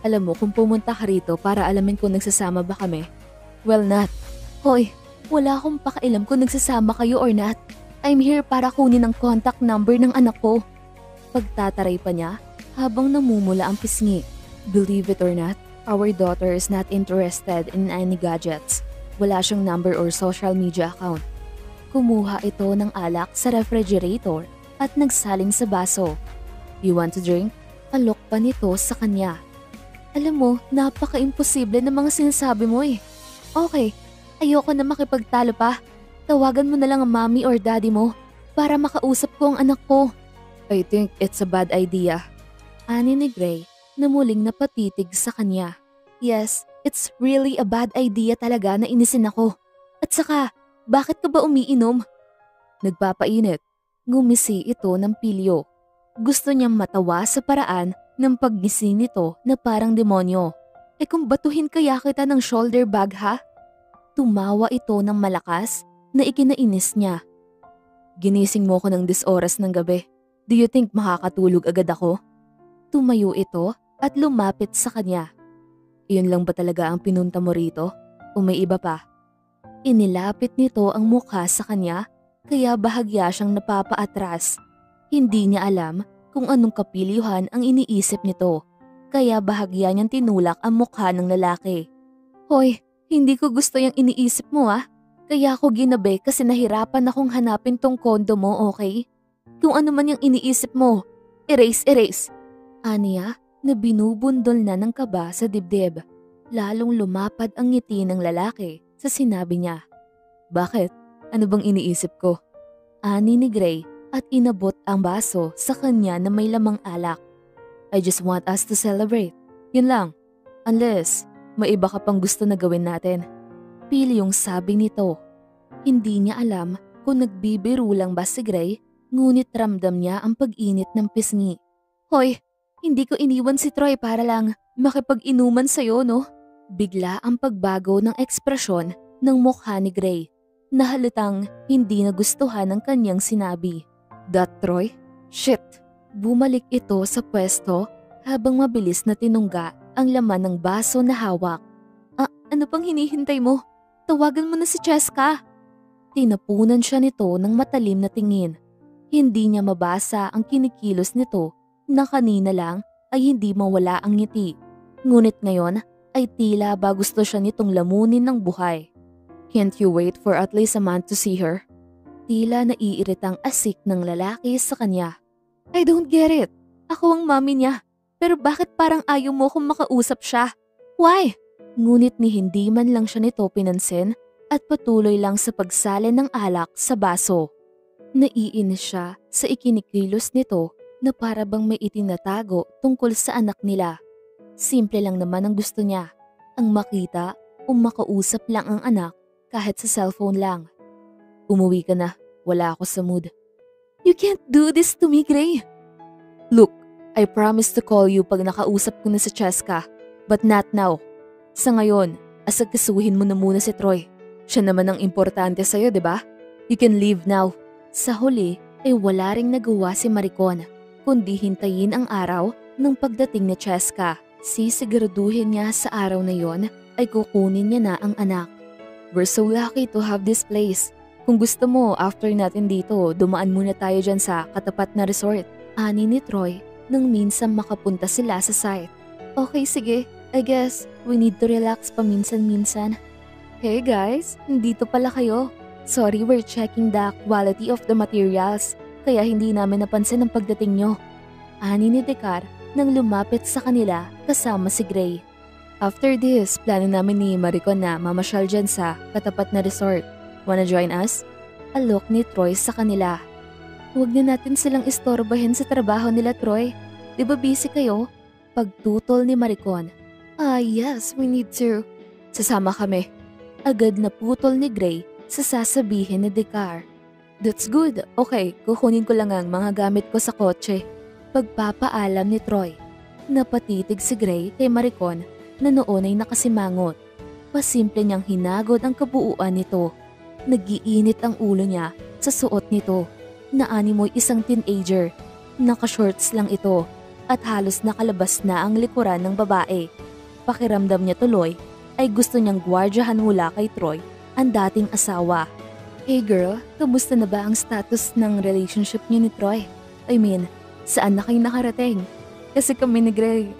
alam mo kung pumunta ka rito para alamin kung nagsasama ba kami? Well, not. Hoy, wala akong pakailam kung nagsasama kayo or not. I'm here para kunin ang contact number ng anak ko. Pagtataray pa niya habang namumula ang pisngi. Believe it or not, our daughter is not interested in any gadgets. Wala siyang number or social media account. Kumuha ito ng alak sa refrigerator at nagsalin sa baso. You want to drink? Alok pa nito sa kanya. Alam mo, napaka-imposible ng mga sinasabi mo eh. Okay, ayoko na makipagtalo pa. Tawagan mo na lang ang mommy or daddy mo para makausap ko ang anak ko. I think it's a bad idea. Ani ni Gray na muling napatitig sa kanya. Yes, it's really a bad idea talaga na inisin ako. At saka, bakit ka ba umiinom? Nagpapainit. Ngumisi ito ng pilyo. Gusto niyang matawa sa paraan ng paggising nito na parang demonyo. Eh kung batuhin kaya kita ng shoulder bag ha? Tumawa ito ng malakas na ikinainis niya. Ginising mo ko ng 10 oras ng gabi. Do you think makakatulog agad ako? Tumayo ito at lumapit sa kanya. Iyon lang ba talaga ang pinunta mo rito? O may iba pa? Inilapit nito ang mukha sa kanya kaya bahagya siyang napapaatras. Hindi niya alam kung anong kapilihan ang iniisip nito, kaya bahagya niyang tinulak ang mukha ng lalaki. Hoy, hindi ko gusto yung iniisip mo Kaya ako ginabi kasi nahirapan akong hanapin tong kondo mo, okay? Kung ano man yung iniisip mo, erase. Aniya na binubundol na ng kaba sa dibdib. Lalong lumapad ang ngiti ng lalaki sa sinabi niya. Bakit? Ano bang iniisip ko? Ani ni Gray at inabot ang baso sa kanya na may lamang alak. I just want us to celebrate. Yun lang. Unless may iba ka pang gusto na gawin natin. Pilyong sabi nito. Hindi niya alam kung nagbibiro lang ba si Gray, ngunit ramdam niya ang pag-init ng pisngi. Hoy, hindi ko iniwan si Troy para lang makipag-inuman sa'yo, no? Bigla ang pagbago ng ekspresyon ng mukha ni Gray. Nahalatang hindi nagustuhan ng kanyang sinabi. That Troy? Shit! Bumalik ito sa pwesto habang mabilis na tinungga ang laman ng baso na hawak. Ano pang hinihintay mo? Tawagan mo na si Cheska. Tinapunan siya nito ng matalim na tingin. Hindi niya mabasa ang kinikilos nito na kanina lang ay hindi mawala ang ngiti. Ngunit ngayon ay tila ba gusto siya nitong lamunin ng buhay. Can't you wait for at least a month to see her? Tila naiiritang asik ng lalaki sa kanya. I don't get it. Ako ang mami niya. Pero bakit parang ayaw mo kung makausap siya? Why? Ngunit ni hindi man lang siya nito pinansin at patuloy lang sa pagsalin ng alak sa baso. Naiinis siya sa ikinikilos nito na para bang may itinatago tungkol sa anak nila. Simple lang naman ang gusto niya, ang makita o makausap lang ang anak kahit sa cellphone lang. Umuwi ka na, wala ako sa mood. You can't do this to me, Gray. Look, I promise to call you pag nakausap ko na si Cheska, but not now. Sa ngayon, asagkasuhin mo na muna si Troy. Siya naman ang importante sa'yo, diba? You can leave now. Sa huli ay wala ring nagawa si Maricon, kundi hintayin ang araw ng pagdating ni Cheska. Sisiguraduhin niya sa araw na yon ay kukunin niya na ang anak. We're so lucky to have this place. Kung gusto mo, after natin dito, dumaan muna tayo dyan sa katapat na resort. Ani ni Troy nang minsan makapunta sila sa site. Okay, sige. I guess we need to relax paminsan-minsan. Hey guys, nandito pala kayo. Sorry, we're checking the quality of the materials, kaya hindi namin napansin ang pagdating nyo. Ani ni Dekar nang lumapit sa kanila kasama si Gray. After this, plano namin ni Maricon na mamasyal dyan sa katapat na resort. Wanna join us? Alok ni Troy sa kanila. Huwag na natin silang istorbahin sa trabaho nila, Troy. Di ba busy kayo? Pagtutol ni Maricon. Yes, we need to. Sasama kami. Agad na putol ni Gray sa sasabihin ni Dekar. That's good. Okay, kukunin ko lang ang mga gamit ko sa kotse. Pagpapaalam ni Troy. Napatitig si Gray kay Maricon na noon ay nakasimangot. Pasimple niyang hinagod ang kabuuan nito. Nagiinit ang ulo niya sa suot nito. Naanimoy isang teenager. Naka-shorts lang ito at halos nakalabas na ang likuran ng babae. Pakiramdam niya tuloy ay gusto niyang gwardyahan mula kay Troy ang dating asawa. Hey girl, kamusta na ba ang status ng relationship niyo ni Troy? I mean, saan na kayo nakarating? Kasi kami ni Gray,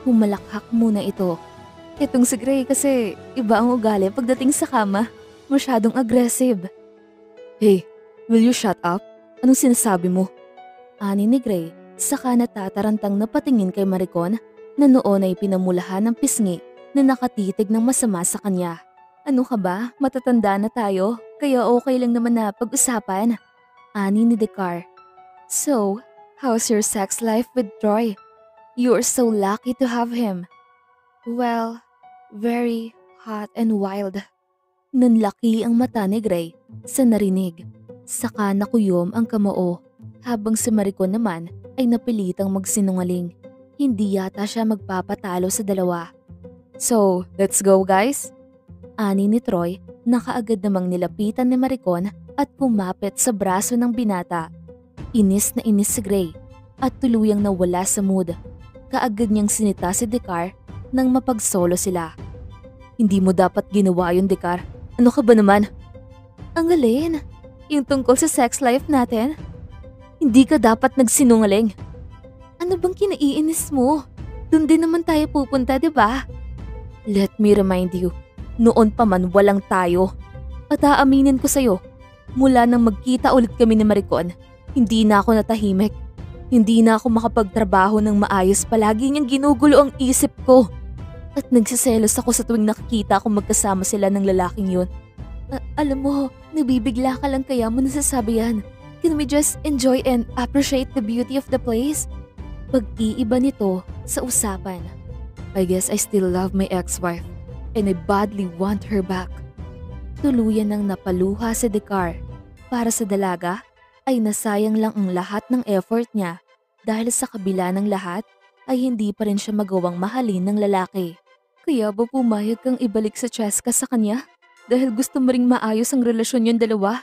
humalakhak muna ito. Itong si Gray kasi iba ang ugali pagdating sa kama. Masyadong aggressive. Hey, will you shut up? Anong sinasabi mo? Ani ni Gray, saka natatarantang napatingin kay Maricon na noon ay pinamulahan ng pisngi na nakatitig ng masama sa kanya. Ano ka ba? Matatanda na tayo, kaya okay lang naman na pag-usapan. Ani ni Dekar. So, how's your sex life with Troy? You're so lucky to have him. Well, very hot and wild. Nanlaki ang mata ni Gray sa narinig. Saka nakuyom ang kamao, habang si Maricon naman ay napilitang magsinungaling. Hindi yata siya magpapatalo sa dalawa. So, let's go guys? Ani ni Troy, nakaagad namang nilapitan ni Maricon at kumapit sa braso ng binata. Inis na inis si Gray at tuluyang nawala sa mood. Kaagad niyang sinita si Dekar nang mapagsolo sila. Hindi mo dapat ginawa yun, Dekar. Ano ka ba naman? Ang galin. Yung tungkol sa sex life natin? Hindi ka dapat nagsinungaling. Ano bang kinaiinis mo? Doon din naman tayo pupunta, di ba? Let me remind you, noon pa man walang tayo. At aaminin ko sa'yo, mula nang magkita ulit kami ni Maricon, hindi na ako natahimik. Hindi na ako makapagtrabaho ng maayos, palagi niyang ginugulo ang isip ko. At nagsiselos ako sa tuwing nakikita ko magkasama sila ng lalaking yun. Alam mo, nabibigla ka lang kaya mo nasasabi yan. Can we just enjoy and appreciate the beauty of the place? Pag-iiba nito sa usapan. I guess I still love my ex-wife and I badly want her back. Tuluyan nang napaluha si Dekar. Para sa dalaga, ay nasayang lang ang lahat ng effort niya dahil sa kabila ng lahat ay hindi pa rin siya magawang mahalin ng lalaki. Kaya ba pumayag kang ibalik sa Cheska sa kanya? Dahil gusto mo ring maayos ang relasyon yung dalawa?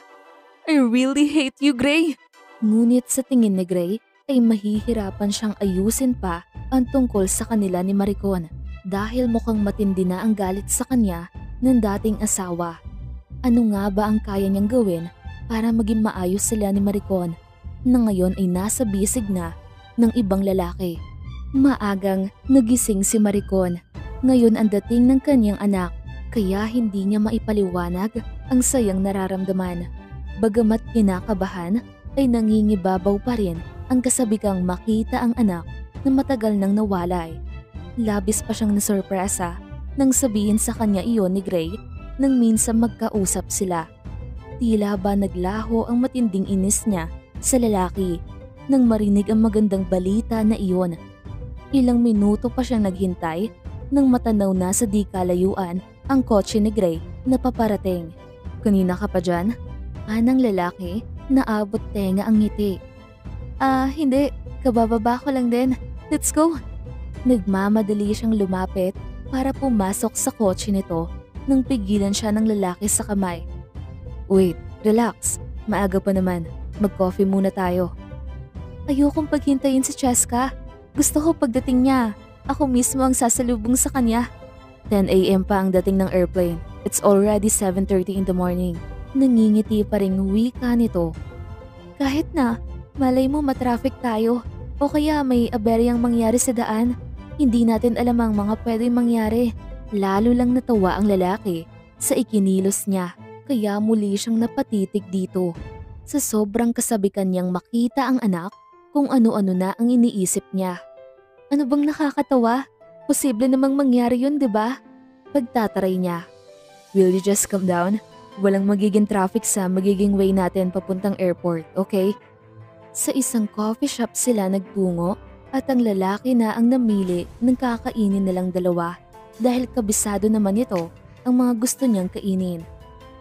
I really hate you, Gray! Ngunit sa tingin ni Gray ay mahihirapan siyang ayusin pa ang tungkol sa kanila ni Maricon dahil mukhang matindi na ang galit sa kanya ng dating asawa. Ano nga ba ang kaya niyang gawin para maging maayos sila ni Maricon na ngayon ay nasa bisig na ng ibang lalaki? Maagang nagising si Maricon. Ngayon ang dating ng kanyang anak kaya hindi niya maipaliwanag ang sayang nararamdaman. Bagamat kinakabahan ay nangingibabaw pa rin ang kasabikang makita ang anak na matagal nang nawalay. Labis pa siyang nasurpresa nang sabihin sa kanya iyon ni Gray nang minsan magkausap sila. Tila ba naglaho ang matinding inis niya sa lalaki nang marinig ang magandang balita na iyon. Ilang minuto pa siyang naghintay nang matanaw na sa di kalayuan ang kotse ni Gray na paparating. Kanina ka pa dyan? Anang lalaki, naabot tenga ang ngiti. Hindi. Kabababa ko lang din. Let's go. Nagmamadali siyang lumapit para pumasok sa kotse nito nang pigilan siya ng lalaki sa kamay. Wait, relax. Maaga pa naman. Mag-coffee muna tayo. Ayokong paghintayin si Cheska. Gusto ko pagdating niya, ako mismo ang sasalubong sa kanya. 10 a.m. pa ang dating ng airplane. It's already 7:30 in the morning. Nangingiti pa ring wika nito. Kahit na, malay mo matraffic tayo o kaya may aberyang mangyari sa daan. Hindi natin alam ang mga pwedeng mangyari. Lalo lang natawa ang lalaki sa ikinilos niya kaya muli siyang napatitig dito. Sa sobrang kasabikan niyang makita ang anak kung ano-ano na ang iniisip niya. Ano bang nakakatawa? Posible namang mangyari yun, di ba? Pagtataray niya. Will you just calm down? Walang magiging traffic sa magiging way natin papuntang airport, okay? Sa isang coffee shop sila nagtungo at ang lalaki na ang namili ng kakainin nilang dalawa dahil kabisado naman ito ang mga gusto niyang kainin.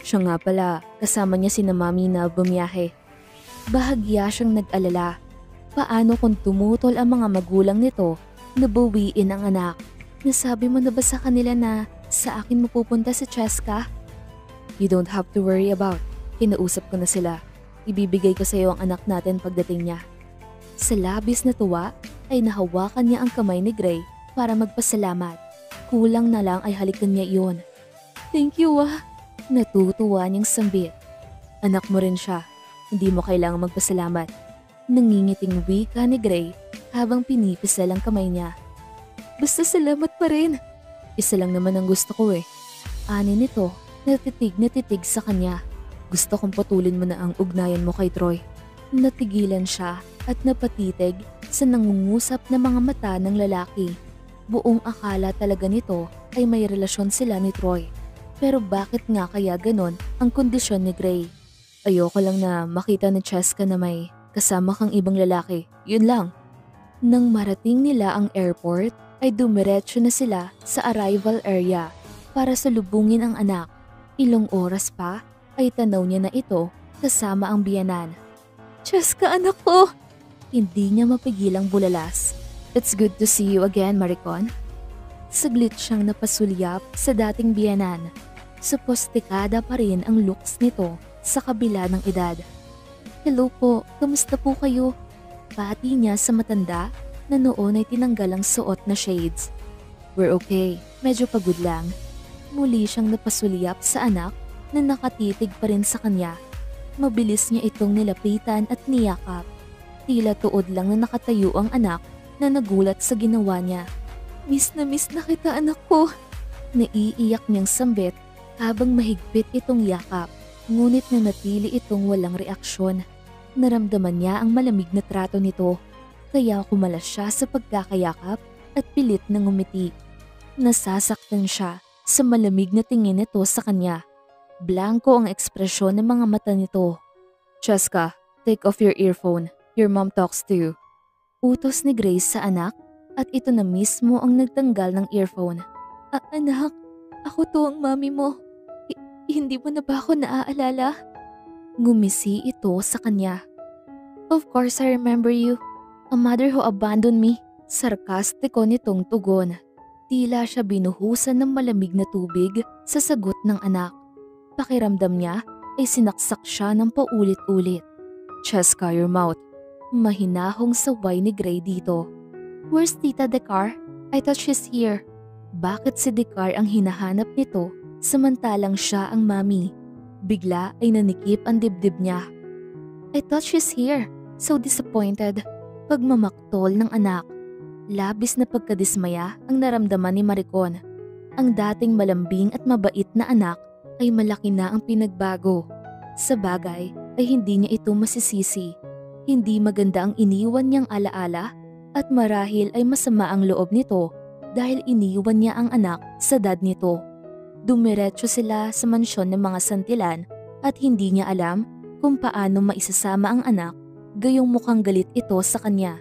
Siya nga pala, kasama niya sina mami na bumiyahe. Bahagya siyang nag-alala. Paano kung tumutol ang mga magulang nito na bawiin ang anak? Nasabi mo na ba sa kanila na sa akin mapupunta si Cheska? You don't have to worry about. Kinausap ko na sila. Ibibigay ko sa iyo ang anak natin pagdating niya. Sa labis na tuwa ay nahawakan niya ang kamay ni Gray para magpasalamat. Kulang na lang ay halikan niya iyon. Thank you Natutuwa niyang sambit. Anak mo rin siya. Hindi mo kailangang magpasalamat. Nangingiting wika ni Gray habang pinipisal ang kamay niya. Basta salamat pa rin. Isa lang naman ang gusto ko Ani nito. Natitig sa kanya. Gusto kong patulin mo na ang ugnayan mo kay Troy. Natigilan siya at napatitig sa nangungusap na mga mata ng lalaki. Buong akala talaga nito ay may relasyon sila ni Troy. Pero bakit nga kaya ganon ang kondisyon ni Gray? Ayoko lang na makita ni Cheska na may kasama kang ibang lalaki. Yun lang. Nang marating nila ang airport ay dumiretso na sila sa arrival area para salubungin ang anak. Ilang oras pa ay tanaw niya na ito kasama ang biyanan. Cheska, anak ko! Hindi niya mapigilang bulalas. It's good to see you again, Maricon. Saglit siyang napasulyap sa dating biyanan. Sopostikada pa rin ang looks nito sa kabila ng edad. Hello po, kamusta po kayo? Pati niya sa matanda na noon ay tinanggal ang suot na shades. We're okay, medyo pagod lang. Muli siyang napasulyap sa anak na nakatitig pa rin sa kanya. Mabilis niya itong nilapitan at niyakap. Tila tuod lang na nakatayo ang anak na nagulat sa ginawa niya. Miss na kita, anak ko. Naiiyak niyang sambit habang mahigpit itong yakap. Ngunit nanatili itong walang reaksyon. Naramdaman niya ang malamig na trato nito. Kaya kumalas siya sa pagkakayakap at pilit na ngumiti. Nasasaktan siya sa malamig na tingin nito sa kanya. Blanko ang ekspresyon ng mga mata nito. Cheska, take off your earphone. Your mom talks to you. Utos ni Grace sa anak at ito na mismo ang nagtanggal ng earphone. Anak, ako to ang mami mo. Hindi mo na ba ako naaalala? Ngumisi ito sa kanya. Of course I remember you. A mother who abandoned me. Sarkastiko nitong tugon. Tila siya binuhusan ng malamig na tubig sa sagot ng anak. Pakiramdam niya ay sinaksak siya ng paulit-ulit. Cheska, your mouth. Mahinahong saway ni Gray dito. Where's Tita Decar? I thought she's here. Bakit si Decar ang hinahanap nito samantalang siya ang mami? Bigla ay nanikip ang dibdib niya. I thought she's here. So disappointed. Pagmamaktol ng anak. Labis na pagkadismaya ang naramdaman ni Maricon. Ang dating malambing at mabait na anak ay malaki na ang pinagbago. Sa bagay ay hindi niya ito masisisi. Hindi maganda ang iniwan niyang alaala at marahil ay masama ang loob nito dahil iniwan niya ang anak sa dad nito. Dumiretso sila sa mansyon ng mga santilan at hindi niya alam kung paano maisasama ang anak, gayong mukhang galit ito sa kanya.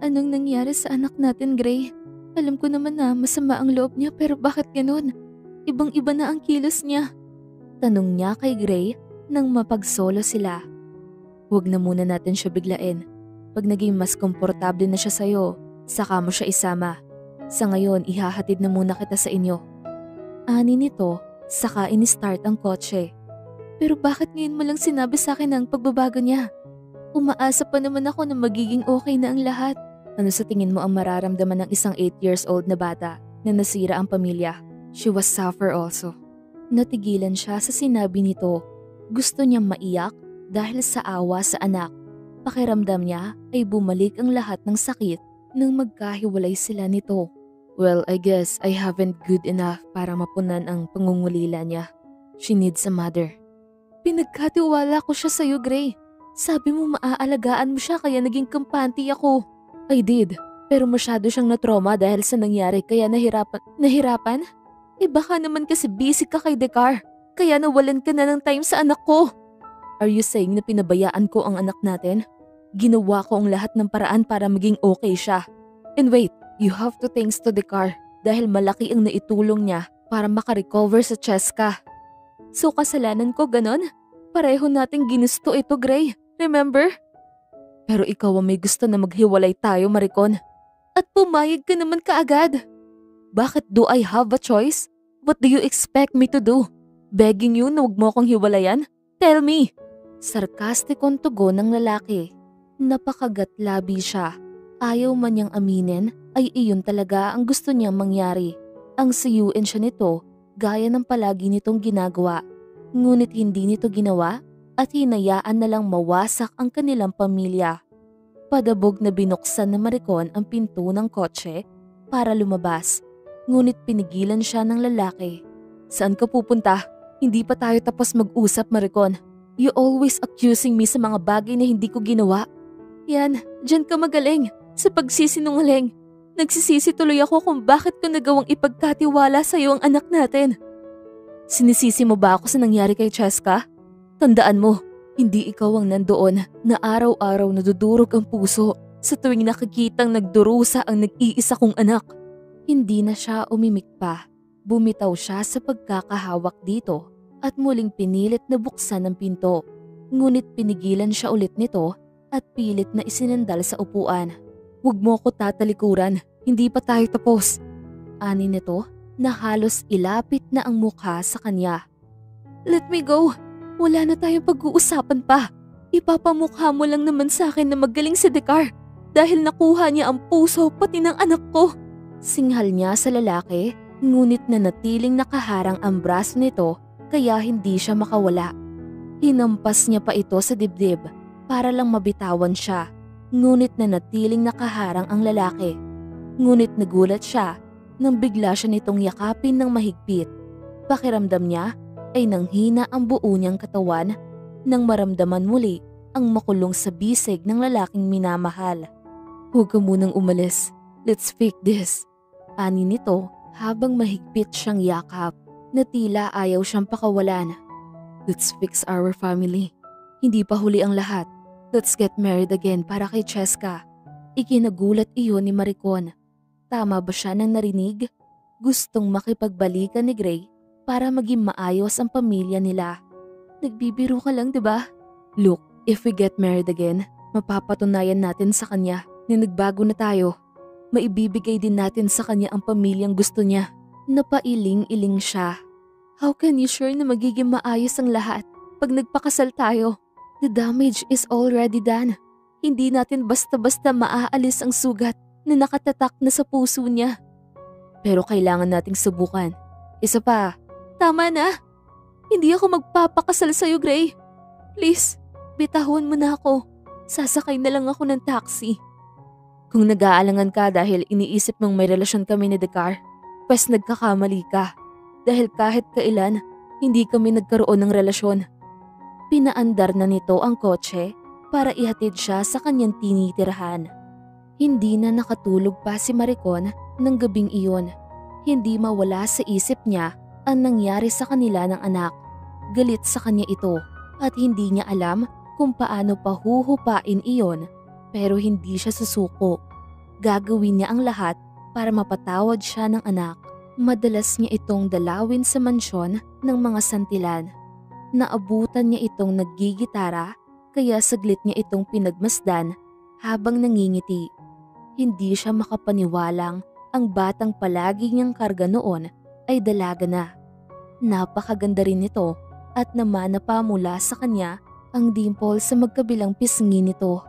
Anong nangyari sa anak natin, Gray? Alam ko naman na masama ang loob niya pero bakit ganun? Ibang-iba na ang kilos niya. Tanong niya kay Gray nang mapagsolo sila. Huwag na muna natin siya biglain. Pag naging mas komportable na siya sa'yo, saka mo siya isama. Sa ngayon, ihahatid na muna kita sa inyo. Ani nito, saka ini-start ang kotse. Pero bakit ngayon mo lang sinabi sa akin ang pagbabago niya? Umaasa pa naman ako na magiging okay na ang lahat. Ano sa tingin mo ang mararamdaman ng isang 8 years old na bata na nasira ang pamilya? She was suffer also. Natigilan siya sa sinabi nito. Gusto niyang maiyak dahil sa awa sa anak. Pakiramdam niya ay bumalik ang lahat ng sakit nang magkahiwalay sila nito. Well, I guess I haven't good enough para mapunan ang pangungulila niya. She needs a mother. Pinagkatiwala ko siya sa'yo, Gray. Sabi mo maaalagaan mo siya kaya naging kampante ako. I did, pero masyado siyang na-trauma dahil sa nangyari kaya nahirapan. Nahirapan? Baka naman kasi busy ka kay Decar, kaya nawalan ka na ng time sa anak ko. Are you saying na pinabayaan ko ang anak natin? Ginawa ko ang lahat ng paraan para maging okay siya. And wait, you have to thanks to Decar dahil malaki ang naitulong niya para makarecover sa Cheska. So kasalanan ko ganon? Pareho nating ginusto ito, Gray. Remember? Pero ikaw ang may gusto na maghiwalay tayo, Maricon. At pumayag ka naman kaagad. Bakit do I have a choice? What do you expect me to do? Begging you na huwag mo akong hiwalayan? Tell me. Sarkastikong tugon ng lalaki. Napakagatlabi siya. Ayaw man niyang aminin ay iyon talaga ang gusto niyang mangyari. Ang suyuin siya nito gaya ng palagi nitong ginagawa. Ngunit hindi nito ginawa at hinayaan na lang mawasak ang kanilang pamilya. Padabog na binuksan na Maricon ang pinto ng kotse para lumabas. Ngunit pinigilan siya ng lalaki. Saan ka pupunta? Hindi pa tayo tapos mag-usap, Maricon. You always accusing me sa mga bagay na hindi ko ginawa. Yan, dyan ka magaling. Sa pagsisinungaling. Nagsisisi tuloy ako kung bakit ko nagawang ipagkatiwala sa iyo ang anak natin. Sinisisi mo ba ako sa nangyari kay Cheska? Tandaan mo, hindi ikaw ang nandoon na araw-araw nadudurog ang puso sa tuwing nakikitang nagdurusa ang nag-iisa kong anak. Hindi na siya umimik pa. Bumitaw siya sa pagkakahawak dito at muling pinilit na buksan ang pinto. Ngunit pinigilan siya ulit nito at pilit na isinandal sa upuan. Huwag mo ko tatalikuran, hindi pa tayo tapos. Ani nito na halos ilapit na ang mukha sa kanya. Let me go. Wala na tayong pag-uusapan pa. Ipapamukha mo lang naman sa akin na magaling si Decar dahil nakuha niya ang puso pati ng anak ko. Singhal niya sa lalaki, ngunit nanatiling nakaharang ang braso nito kaya hindi siya makawala. Hinampas niya pa ito sa dibdib para lang mabitawan siya. Ngunit nanatiling nakaharang ang lalaki. Ngunit nagulat siya nang bigla siya nitong yakapin ng mahigpit. Pakiramdam niya ay nanghina ang buo niyang katawan nang maramdaman muli ang makulong sa bisig ng lalaking minamahal. "Huwag ka munang umalis. Let's fake this." Ani nito habang mahigpit siyang yakap na tila ayaw siyang pakawalan. "Let's fix our family. Hindi pa huli ang lahat. Let's get married again para kay Cheska." Ikinagulat iyon ni Maricon. Tama ba siya nang narinig? Gustong makipagbalikan ni Gray para maging maayos ang pamilya nila. "Nagbibiro ka lang, 'di ba? Look, if we get married again, mapapatunayan natin sa kanya na nagbago na tayo. Maibibigay din natin sa kanya ang pamilyang gusto niya." Napailing-iling siya. "How can you sure na magiging maayos ang lahat pag nagpakasal tayo? The damage is already done. Hindi natin basta-basta maaalis ang sugat na nakatatak na sa puso niya." "Pero kailangan nating subukan. Isa pa." "Tama na. Hindi ako magpapakasal sa'yo, Gray. Please, bitahon mo na ako. Sasakay na lang ako ng taxi." "Kung nag-aalangan ka dahil iniisip mong may relasyon kami ni Dekar, pues nagkakamali ka. Dahil kahit kailan, hindi kami nagkaroon ng relasyon." Pinaandar na nito ang kotse para ihatid siya sa kanyang tinitirahan. Hindi na nakatulog pa si Maricon ng gabing iyon. Hindi mawala sa isip niya ang nangyari sa kanila ng anak. Galit sa kanya ito at hindi niya alam kung paano pahuhupain iyon, pero hindi siya susuko. Gagawin niya ang lahat para mapatawad siya ng anak. Madalas niya itong dalawin sa mansyon ng mga santilan. Naabutan niya itong naggigitara kaya saglit niya itong pinagmasdan habang nangingiti. Hindi siya makapaniwalang ang batang palagi niyang karga noon ay dalaga na. Napakaganda rin nito at namana pa mula sa kanya ang dimple sa magkabilang pisngi nito.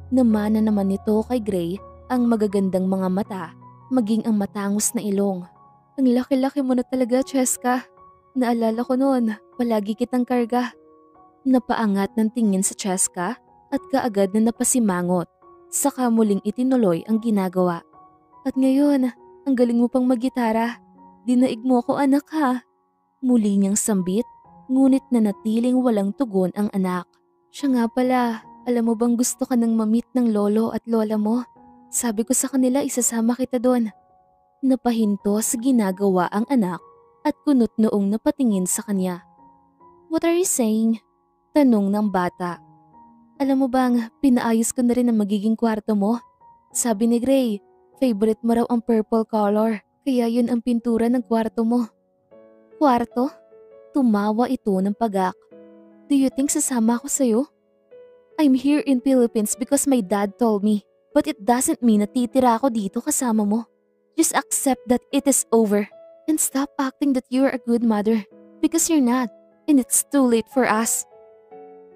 Namana naman nito kay Gray ang magagandang mga mata, maging ang matangos na ilong. "Ang laki-laki mo na talaga, Cheska. Naalala ko noon, palagi kitang karga." Napaangat ng tingin sa Cheska at kaagad na napasimangot. Saka muling itinuloy ang ginagawa. "At ngayon, ang galing mo pang maggitara. Dinaig mo ko, anak, ha?" Muli niyang sambit, ngunit nanatiling walang tugon ang anak. "Siya nga pala, alam mo bang gusto ka nang ma-meet ng lolo at lola mo? Sabi ko sa kanila isasama kita doon." Napahinto sa ginagawa ang anak at kunot noong napatingin sa kanya. "What are you saying?" Tanong ng bata. "Alam mo bang pinaayos ko na rin ang magiging kwarto mo? Sabi ni Gray, favorite mo raw ang purple color, kaya yun ang pintura ng kwarto mo." "Kwarto?" Tumawa ito ng pagak. "Do you think sasama ako sa'yo? I'm here in Philippines because my dad told me, but it doesn't mean na titira ako dito kasama mo. Just accept that it is over and stop acting that you're a good mother because you're not, and it's too late for us."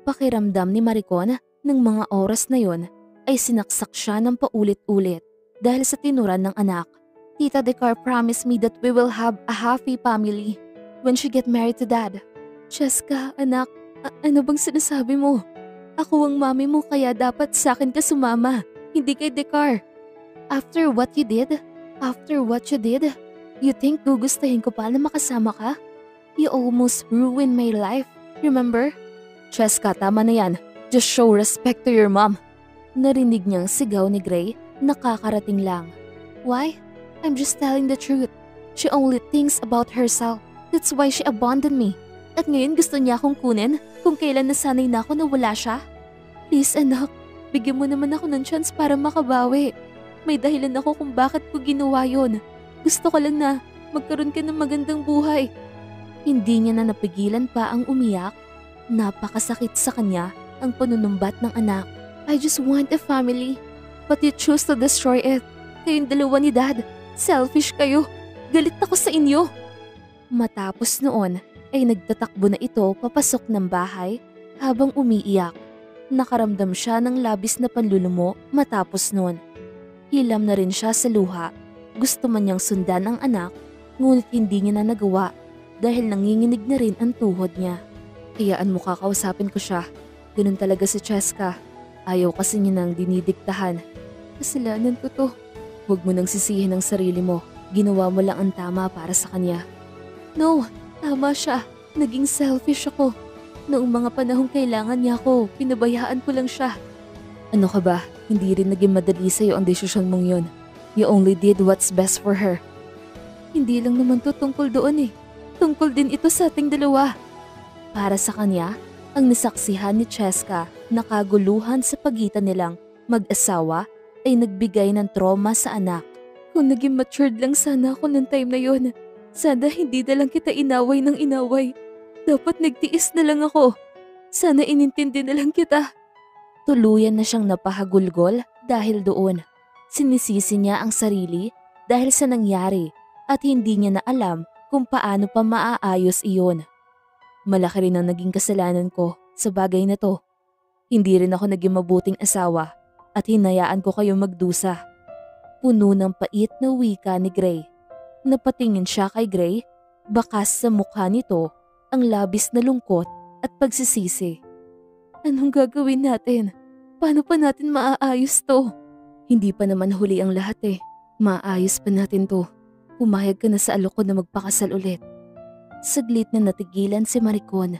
Pakiramdam ni Maricon ng mga oras na yon ay sinaksak siya ng paulit-ulit dahil sa tinuran ng anak. "Tita Dekar promised me that we will have a happy family when she get married to Dad." "Cheska, anak, ano bang sinasabi mo? Ako ang mami mo kaya dapat sa akin ka sumama, hindi kay Dekar." After what you did, you think gugustuhin ko pa na makasama ka? You almost ruined my life, remember? "Cheska, tama na yan. Just show respect to your mom." Narinig niyang sigaw ni Gray, nakakarating lang. "Why? I'm just telling the truth. She only thinks about herself. That's why she abandoned me. At ngayon gusto niya akong kunin kung kailan nasanay na ako na wala siya. Please anak, bigyan mo naman ako ng chance para makabawi. May dahilan ako kung bakit ko ginawa yon. Gusto ko lang na magkaroon ka ng magandang buhay." Hindi niya na napigilan pa ang umiyak. Napakasakit sa kanya ang panunumbat ng anak. "I just want a family, but you choose to destroy it. Kayong dalawa ni Dad, selfish kayo. Galit ako sa inyo." Matapos noon ay nagtatakbo na ito papasok ng bahay habang umiiyak. Nakaramdam siya ng labis na panlulumo matapos noon. Hilam na rin siya sa luha. Gusto man niyang sundan ang anak, ngunit hindi niya na nagawa dahil nanginginig na rin ang tuhod niya. Hayaan mo kakausapin ko siya. Ganun talaga si Cheska. Ayaw kasi niya nang dinidiktahan. Kasalanan ko to. Huwag mo nang sisihin ang sarili mo. Ginawa mo lang ang tama para sa kanya. No, tama siya. Naging selfish ako. Noong mga panahong kailangan niya ako, pinabayaan ko lang siya. Ano ka ba? Hindi rin naging madali sa'yo ang desisyon mong yun. You only did what's best for her. Hindi lang naman to tungkol doon eh. Tungkol din ito sa ating dalawa. Para sa kanya, ang nasaksihan ni Cheska na kaguluhan sa pagitan nilang mag-asawa ay nagbigay ng trauma sa anak. Kung naging matured lang sana ako noong time na yun, sana hindi na lang kita inaway ng inaway. Dapat nagtiis na lang ako. Sana inintindi na lang kita. Tuluyan na siyang napahagulgol dahil doon. Sinisisi niya ang sarili dahil sa nangyari at hindi niya na alam kung paano pa maaayos iyon. Malaki rin ang naging kasalanan ko sa bagay na to. Hindi rin ako naging mabuting asawa at hinayaan ko kayo magdusa. Puno ng pait na wika ni Gray. Napatingin siya kay Gray, bakas sa mukha nito ang labis na lungkot at pagsisisi. Anong gagawin natin? Paano pa natin maaayos to? Hindi pa naman huli ang lahat eh. Maayos pa natin to. Pumayag ka na sa alok ko na magpakasal ulit. Saglit na natigilan si Maricon.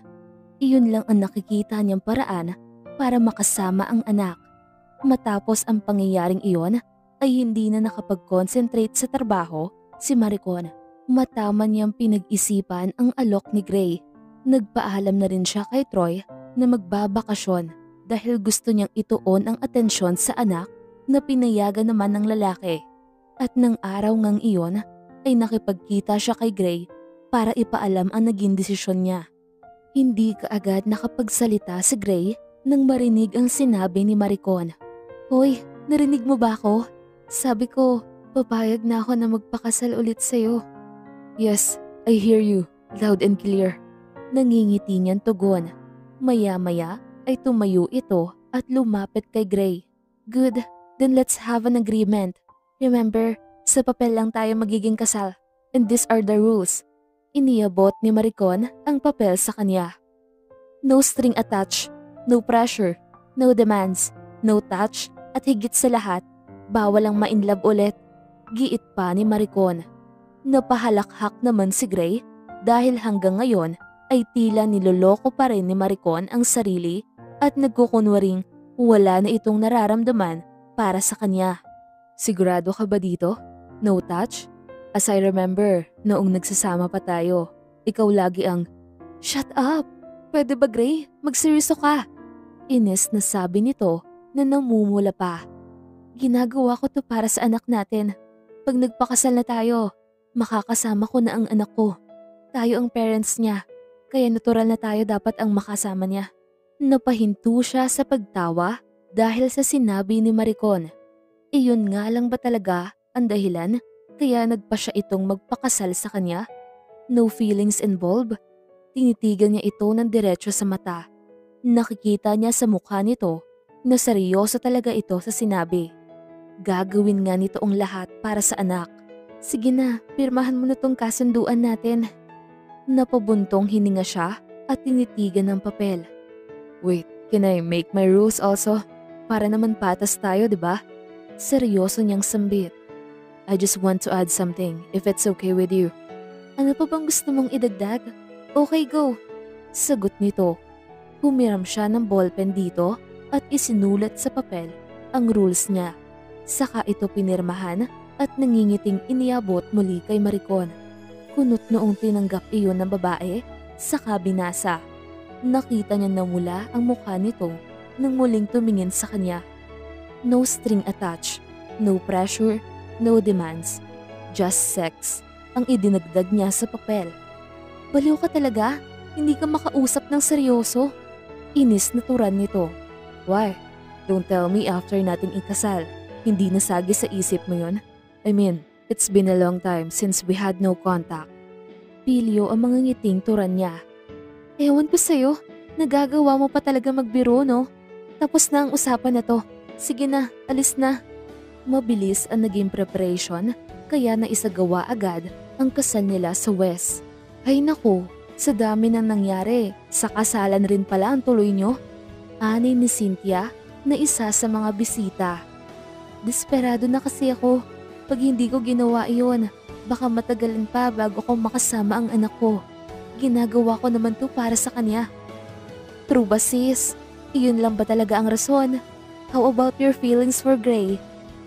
Iyon lang ang nakikita niyang paraan para makasama ang anak. Matapos ang pangyayaring iyon ay hindi na nakapag-concentrate sa trabaho si Maricon. Matama niyang pinag-isipan ang alok ni Gray. Nagpaalam na rin siya kay Troy na magbabakasyon dahil gusto niyang ituon ang atensyon sa anak na pinayagan naman ng lalaki. At ng araw ngang iyon ay nakipagkita siya kay Gray para ipaalam ang naging desisyon niya. Hindi kaagad nakapagsalita si Gray nang marinig ang sinabi ni Maricon. Hoy, narinig mo ba ako? Sabi ko, papayag na ako na magpakasal ulit sa'yo. Yes, I hear you, loud and clear. Nangingiti niyang tugon. Maya-maya ay tumayo ito at lumapit kay Gray. Good, then let's have an agreement. Remember, sa papel lang tayo magiging kasal. And these are the rules. Iniabot ni Maricon ang papel sa kanya. No string attached, no pressure, no demands, no touch, at higit sa lahat, bawal ang ma-inlove ulit. Giit pa ni Maricon. Napahalakhak naman si Gray dahil hanggang ngayon ay tila niloloko pa rin ni Maricon ang sarili at nagkukunwaring wala na itong nararamdaman para sa kanya. Sigurado ka ba dito? No touch? As I remember, noong nagsasama pa tayo, ikaw lagi ang, "Shut up! Pwede ba Gray? Magseryoso ka!" Inis na sabi nito na namumula pa. Ginagawa ko to para sa anak natin. Pag nagpakasal na tayo, makakasama ko na ang anak ko. Tayo ang parents niya, kaya natural na tayo dapat ang makasama niya. Napahinto siya sa pagtawa dahil sa sinabi ni Maricon. Iyon nga lang ba talaga ang dahilan kaya nagpa siya itong magpakasal sa kanya? No feelings involved? Tinitigan niya ito ng diretso sa mata. Nakikita niya sa mukha nito na seryoso talaga ito sa sinabi. Gagawin nga nito ang lahat para sa anak. Sige na, pirmahan mo na tong kasunduan natin. Napabuntong hininga siya at tinitigan ng papel. Wait, can I make my rules also? Para naman patas tayo, di ba? Seryoso niyang sambit. I just want to add something, if it's okay with you. Ano pa bang gusto mong idagdag? Okay, go. Sagot nito. Humiram siya ng ballpen dito at isinulat sa papel ang rules niya. Saka ito pinirmahan at nangingiting iniabot muli kay Maricon. Kunot noong tinanggap iyon ng babae, saka binasa. Nakita niya na mula ang mukha nito nang muling tumingin sa kanya. No string attached, no pressure, no demands, just sex, ang idinagdag niya sa papel. Baliw ka talaga? Hindi ka makausap ng seryoso? Inis na turan nito. Why? Don't tell me after natin ikasal. Hindi nasagi sa isip mo yun? I mean, it's been a long time since we had no contact. Pilyo ang mga ngiting turan niya. Ewan ko sa'yo, nagagawa mo pa talaga magbiro no? Tapos na ang usapan na to. Sige na, alis na. Mabilis ang naging preparation kaya naisagawa agad ang kasal nila sa West. Ay naku, Sa dami ng nangyari, sa kasalan rin pala ang tuloy nyo? Ani ni Cynthia na isa sa mga bisita. Desperado na kasi ako. Pag hindi ko ginawa iyon, baka matagalan pa bago ko makasama ang anak ko. Ginagawa ko naman to para sa kanya. True ba sis? Iyon lang ba talaga ang rason? How about your feelings for Gray?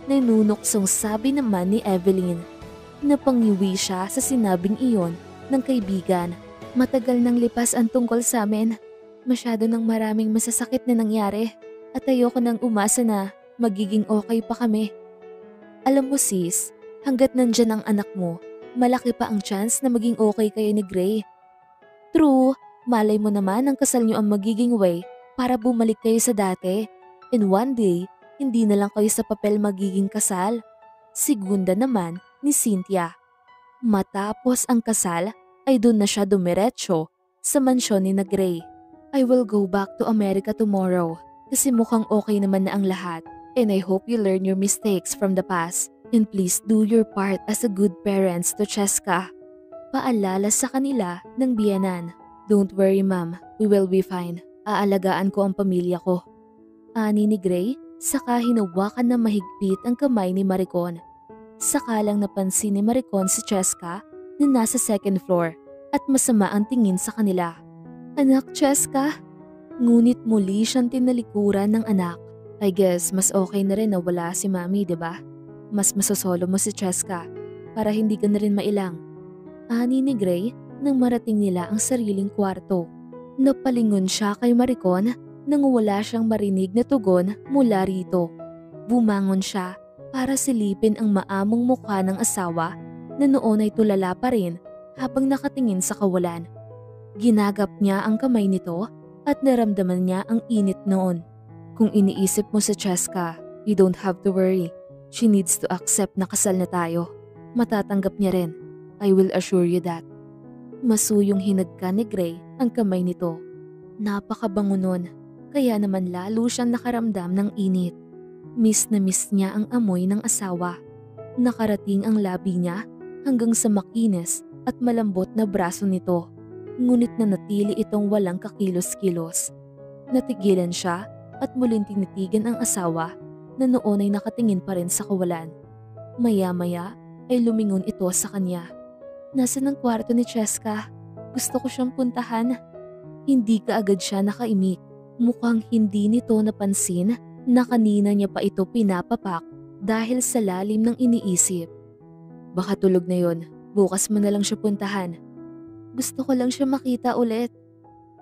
Nanunuksong sabi naman ni Evelyn. Napangiwi siya sa sinabing iyon ng kaibigan. Matagal nang lipas ang tungkol sa amin. Masyado nang maraming masasakit na nangyari at ayoko nang umasa na magiging okay pa kami. Alam mo sis, hanggat nandyan ang anak mo, malaki pa ang chance na maging okay kayo ni Gray. True, malay mo naman ang kasal niyo ang magiging way para bumalik kayo sa dati. And one day, hindi na lang kayo sa papel magiging kasal. Segunda naman ni Cynthia. Matapos ang kasal, ay doon na siya dumiretso sa mansyon ni na Gray. I will go back to America tomorrow kasi mukhang okay naman na ang lahat. And I hope you learn your mistakes from the past. And please do your part as a good parents to Cheska. Paalala sa kanila ng biyenan. Don't worry ma'am, we will be fine. Aalagaan ko ang pamilya ko. Ani ni Gray, saka hinawakan na mahigpit ang kamay ni Maricon. Saka lang napansin ni Maricon si Cheska na nasa second floor at masama ang tingin sa kanila. Anak Cheska? Ngunit muli siyang tinalikuran ng anak. I guess mas okay na rin na wala si mami, diba? Mas masosolo mo si Cheska para hindi ka na rin mailang. Ani ni Gray nang marating nila ang sariling kwarto. Napalingon siya kay Maricon nang wala siyang marinig na tugon mula rito. Bumangon siya para silipin ang maamong mukha ng asawa na noon ay tulala pa rin habang nakatingin sa kawalan. Ginagap niya ang kamay nito at naramdaman niya ang init noon. Kung iniisip mo sa Cheska, you don't have to worry. She needs to accept na kasal na tayo. Matatanggap niya rin. I will assure you that. Masuyong hinagka ni Gray ang kamay nito. Napakabango nun, kaya naman lalo siyang nakaramdam ng init. Miss na miss niya ang amoy ng asawa. Nakarating ang labi niya hanggang sa makinis at malambot na braso nito. Ngunit nanatili itong walang kakilos-kilos. Natigilan siya at muling tinitigan ang asawa na noon ay nakatingin pa rin sa kawalan. Maya-maya ay lumingon ito sa kanya. Nasaan ang kwarto ni Cheska? Gusto ko siyang puntahan. Hindi kaagad siya nakaimik. Mukhang hindi nito napansin na kanina niya pa ito pinapapak dahil sa lalim ng iniisip. Baka tulog na yon. Bukas mo na lang siya puntahan. Gusto ko lang siya makita ulit.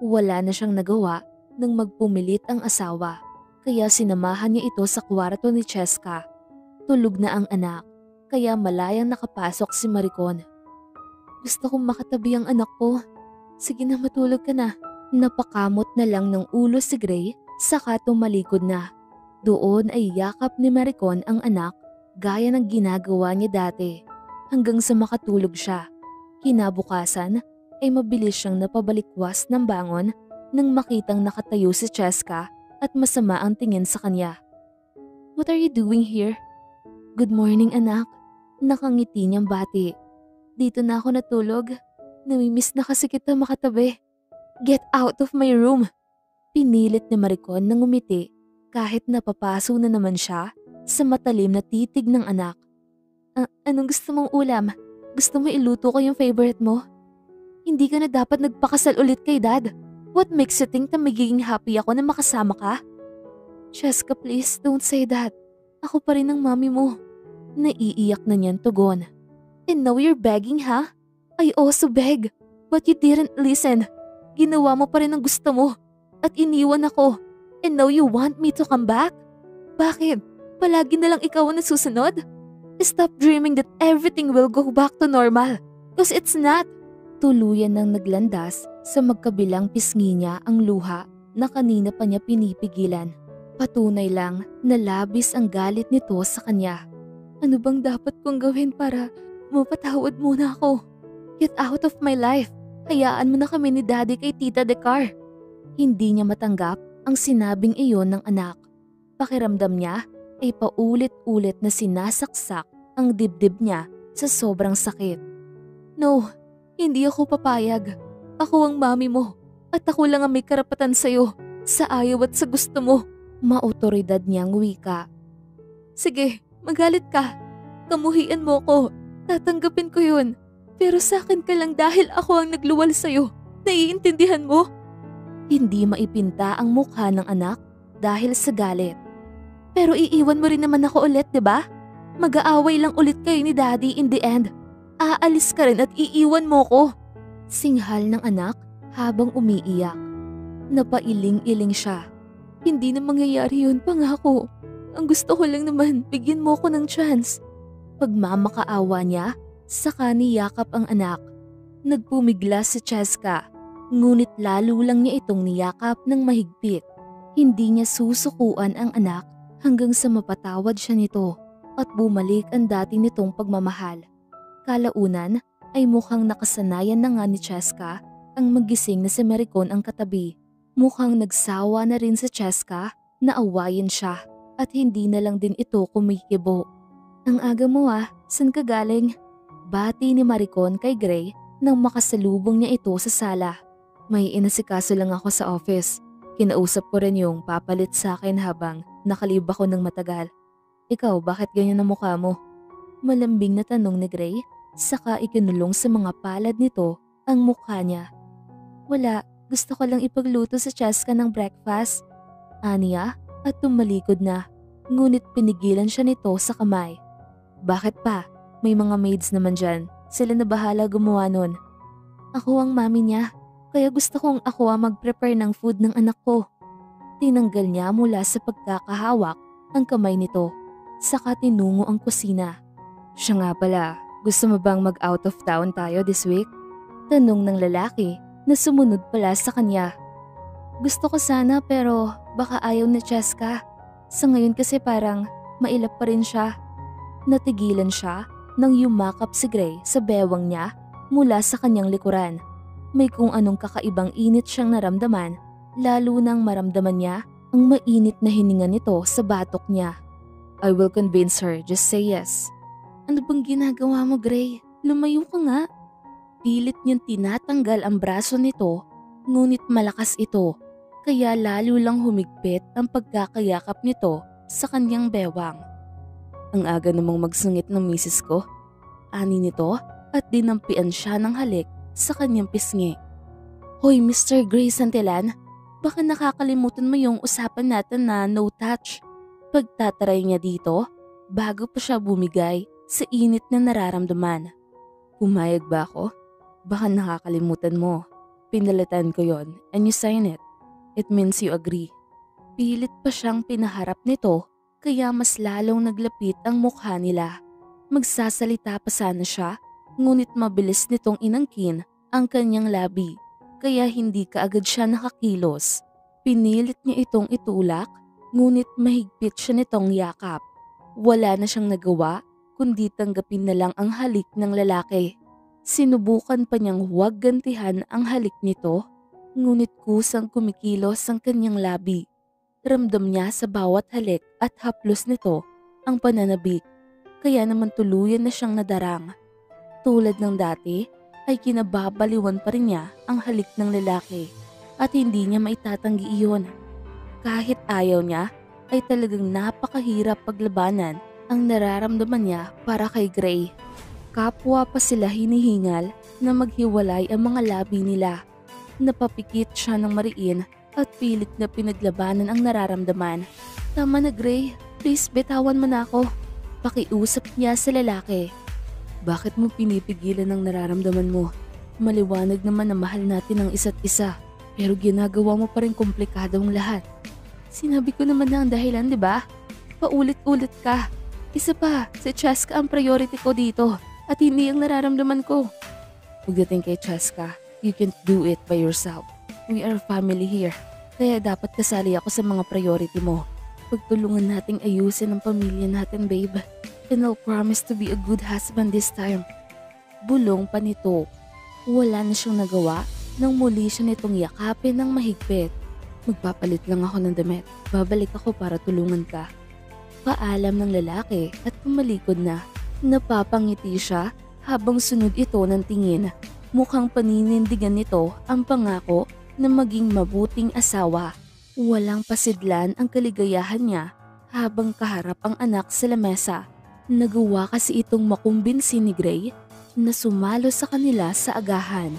Wala na siyang nagawa nang magpumilit ang asawa. Kaya sinamahan niya ito sa kwarto ni Cheska. Tulog na ang anak, kaya malayang nakapasok si Maricon. Gusto kong makatabi ang anak ko. Sige na, matulog ka na. Napakamot na lang ng ulo si Gray, saka tumalikod na. Doon ay yakap ni Maricon ang anak gaya ng ginagawa niya dati. Hanggang sa makatulog siya. Kinabukasan ay mabilis siyang napabalikwas ng bangon nang makitang nakatayo si Cheska at masama ang tingin sa kanya. What are you doing here? Good morning anak. Nakangiti niyang bati. Dito na ako natulog. Namimiss na kasi kita makatabi. Get out of my room. Pinilit ni Maricon na ngumiti kahit napapaso na naman siya sa matalim na titig ng anak. Anong gusto mong ulam? Gusto mo iluto ko yung favorite mo? Hindi ka na dapat nagpakasal ulit kay Dad. What makes you think na magiging happy ako na makasama ka? Cheska, please don't say that. Ako pa rin ang mami mo. Naiiyak na niyan tugon. And now you're begging, ha? I also beg. But you didn't listen. Ginawa mo pa rin ang gusto mo. At iniwan ako. And now you want me to come back? Bakit? Palagi na lang ikaw ang nasusunod? Stop dreaming that everything will go back to normal. Because it's not. Tuluyan nang naglandas sa magkabilang pisngi niya ang luha na kanina pa niya pinipigilan. Patunay lang na labis ang galit nito sa kanya. Ano bang dapat kong gawin para mapatawad muna ako? Get out of my life. Hayaan mo na kami ni Daddy kay Tita Decar. Hindi niya matanggap ang sinabing iyon ng anak. Pakiramdam niya ay paulit-ulit na sinasaksak ang dibdib niya sa sobrang sakit. No, hindi ako papayag. Ako ang mami mo at ako lang ang may karapatan sa'yo sa ayaw at sa gusto mo. Maotoridad niyang wika. Sige, magalit ka. Kamuhian mo ko. Tatanggapin ko yun. Pero sa akin ka lang dahil ako ang nagluwal sa'yo. Naiintindihan mo? Hindi maipinta ang mukha ng anak dahil sa galit. Pero iiwan mo rin naman ako ulit, di ba? Mag-aaway lang ulit kayo ni Daddy in the end. Aalis ka rin at iiwan mo ko. Singhal ng anak habang umiiyak. Napailing-iling siya. Hindi na mangyayari yun, pangako. Ang gusto ko lang naman, bigyan mo ko ng chance. Pagmamakaawa niya, saka niyakap ang anak. Nagpumiglas si Cheska, ngunit lalo lang niya itong niyakap ng mahigpit. Hindi niya susukuan ang anak hanggang sa mapatawad siya nito at bumalik ang dati nitong pagmamahal. Kalaunan ay mukhang nakasanayan na nga ni Cheska ang magising na si Maricon ang katabi. Mukhang nagsawa na rin si Cheska na awayin siya at hindi na lang din ito kumikibo. Ang aga mo san ka galing? Bati ni Maricon kay Gray nang makasalubong niya ito sa sala. May inasikaso lang ako sa office. Kinausap ko rin yung papalit sa akin habang nakalib ako ng matagal. Ikaw, bakit ganyan ang mukha mo? Malambing na tanong ni Gray, saka ikinulong sa mga palad nito ang mukha niya. Wala, gusto ko lang ipagluto sa Cheska ng breakfast. Aniya at tumalikod na, ngunit pinigilan siya nito sa kamay. Bakit pa? May mga maids naman dyan. Sila na bahala gumawa nun. Ako ang mami niya, kaya gusto kong ako ang mag-prepare ng food ng anak ko. Tinanggal niya mula sa pagkakahawak ang kamay nito, saka tinungo ang kusina. Siya nga pala, gusto mo bang mag-out of town tayo this week? Tanong ng lalaki na sumunod pala sa kanya. Gusto ko sana pero baka ayaw ni Cheska. Sa ngayon kasi parang mailap pa rin siya. Natigilan siya nang yumakap si Gray sa bewang niya mula sa kanyang likuran. May kung anong kakaibang init siyang naramdaman, lalo nang maramdaman niya ang mainit na hininga nito sa batok niya. I will convince her, just say yes. Ano bang ginagawa mo, Gray? Lumayo ka nga. Pilit niyang tinatanggal ang braso nito, ngunit malakas ito, kaya lalo lang humigpit ang pagkakayakap nito sa kanyang bewang. Ang aga namang magsungit ng misis ko, ani nito at dinampian siya ng halik sa kanyang pisngi. Hoy Mr. Gray Santillan, baka nakakalimutan mo yung usapan natin na no touch. Pagtataray niya dito, bago pa siya bumigay sa init na nararamdaman. Pumayag ba ako? Baka nakakalimutan mo. Pinalitan ko yon and you sign it. It means you agree. Pilit pa siyang pinaharap nito kaya mas lalong naglapit ang mukha nila. Magsasalita pa sana siya, ngunit mabilis nitong inangkin ang kanyang labi kaya hindi kaagad siya nakakilos. Pinilit niya itong itulak, ngunit mahigpit siya nitong yakap. Wala na siyang nagawa kundi tanggapin na lang ang halik ng lalaki. Sinubukan pa niyang huwag gantihan ang halik nito, ngunit kusang kumikilos ang kanyang labi. Ramdam niya sa bawat halik at haplos nito ang pananabik, kaya naman tuluyan na siyang nadarang. Tulad ng dati ay kinababaliwan pa rin niya ang halik ng lalaki at hindi niya maitatanggi iyon. Kahit ayaw niya ay talagang napakahirap paglabanan ang nararamdaman niya para kay Gray. Kapwa pa sila hinihingal na maghiwalay ang mga labi nila. Napapikit siya ng mariin at pilit na pinaglabanan ang nararamdaman. Tama na Gray, please bitawan mo na ako. Pakiusap niya sa lalaki. Bakit mo pinipigilan ang nararamdaman mo? Maliwanag naman na mahal natin ang isa't isa, pero ginagawa mo pa rin komplikado ang lahat. Sinabi ko naman na ang dahilan, di ba? Paulit-ulit ka. Isa pa, si Cheska ang priority ko dito at hindi ang nararamdaman ko. Pagdating kay Cheska, you can't do it by yourself. We are family here, kaya dapat kasali ako sa mga priority mo. Pagtulungan nating ayusin ang pamilya natin, babe. And I'll promise to be a good husband this time. Bulong pa nito. Wala na siyang nagawa nang muli siya nitong yakapin ng mahigpit. Magpapalit lang ako ng damit. Babalik ako para tulungan ka. Paalam ng lalaki at pumalikod na. Napapangiti siya habang sunod ito ng tingin. Mukhang paninindigan nito ang pangako na maging mabuting asawa. Walang pasidlan ang kaligayahan niya habang kaharap ang anak sa lamesa. Nagawa kasi itong makumbinsi ni Gray na sumalo sa kanila sa agahan.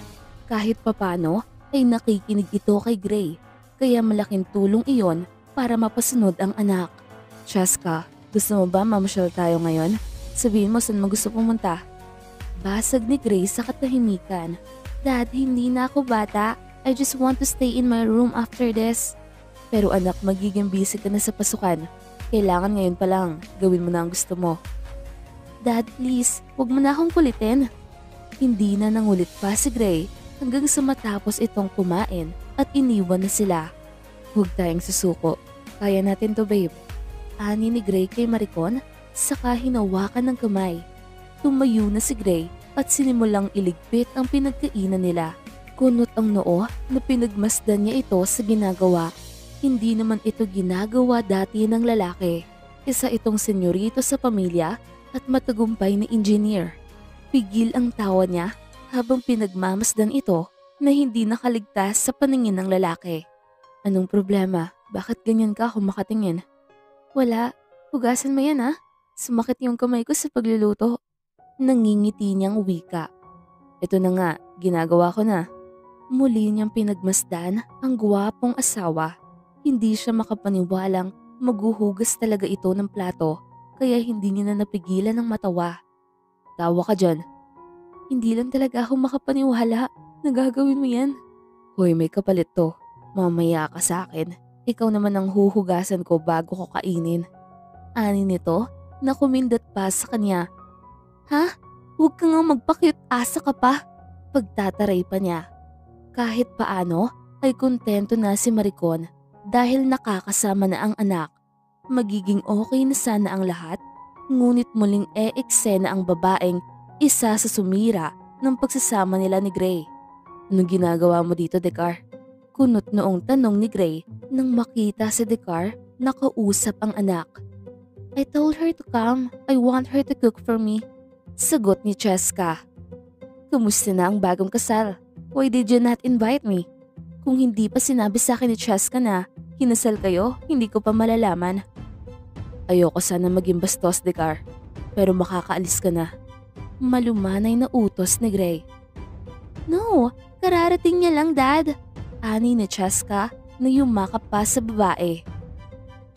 Kahit papano ay nakikinig ito kay Gray, kaya malaking tulong iyon para mapasunod ang anak. Cheska, gusto mo ba mamasyal tayo ngayon? Sabihin mo saan mo gusto pumunta. Basag ni Gray sa katahimikan. Dad, hindi na ako bata. I just want to stay in my room after this. Pero anak, magiging busy ka na sa pasukan. Kailangan ngayon pa lang, gawin mo na ang gusto mo. Dad, please, huwag mo na akong kulitin. Hindi na nangulit pa si Gray hanggang sa matapos itong kumain at iniwan na sila. Huwag tayong susuko. Kaya natin to, babe. Ani ni Gray kay Maricon, saka hinawakan ng kamay. Tumayo na si Gray at sinimulang iligpit ang pinagkainan nila. Kunot ang noo na pinagmasdan niya ito sa ginagawa. Hindi naman ito ginagawa dati ng lalaki. Isa itong senyorito sa pamilya at matagumpay na engineer. Pigil ang tawa niya habang pinagmamasdan ito na hindi nakaligtas sa paningin ng lalaki. Anong problema? Bakit ganyan ka makatingin? Wala. Hugasan mo yan, ha? Sumakit yung kamay ko sa pagluluto. Nangingiti niyang wika. Ito na nga, ginagawa ko na. Muli niyang pinagmasdan ang gwapong asawa. Hindi siya makapaniwalang maghuhugas talaga ito ng plato, kaya hindi niya na napigilan ng matawa. Tawa ka dyan. Hindi lang talaga ako makapaniwala na gagawin mo yan. Hoy, may kapalit to. Mamaya ka sa akin. Ikaw naman ang huhugasan ko bago ko kainin. Ani nito na kumindat pa sa kanya. Ha? Huwag ka nga magpa-cute asa ka pa. Pagtataray pa niya. Kahit paano ay kontento na si Maricon dahil nakakasama na ang anak. Magiging okay na sana ang lahat, ngunit muling eksena ang babaeng isa sa sumira ng pagsasama nila ni Gray. Anong ginagawa mo dito, Decar? Kunot noong tanong ni Gray nang makita si Decar na kausap ang anak. I told her to come. I want her to cook for me. Sagot ni Cheska. Kumusta na ang bagong kasal? Why did you not invite me? Kung hindi pa sinabi sa akin ni Cheska na kinasal kayo, hindi ko pa malalaman. Ayoko sana maging bastos, Decar. Pero makakaalis ka na. Malumanay na utos ni Gray. No, kararating niya lang, Dad. Ani ni Cheska na yumakap pa sa babae.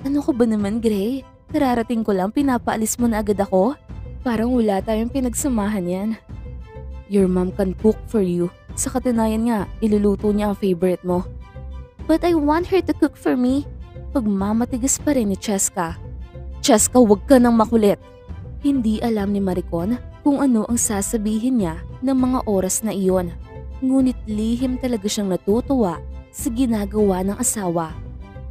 Ano ko ba naman, Gray? Kararating ko lang, pinapaalis mo na agad ako? Parang wala tayong pinagsamahan yan. Your mom can cook for you. Sa katunayan nga, iluluto niya ang favorite mo. But I want her to cook for me. Pagmamatigas pa rin ni Cheska. Cheska, huwag ka nang makulit. Hindi alam ni Maricon kung ano ang sasabihin niya ng mga oras na iyon. Ngunit lihim talaga siyang natutuwa sa ginagawa ng asawa.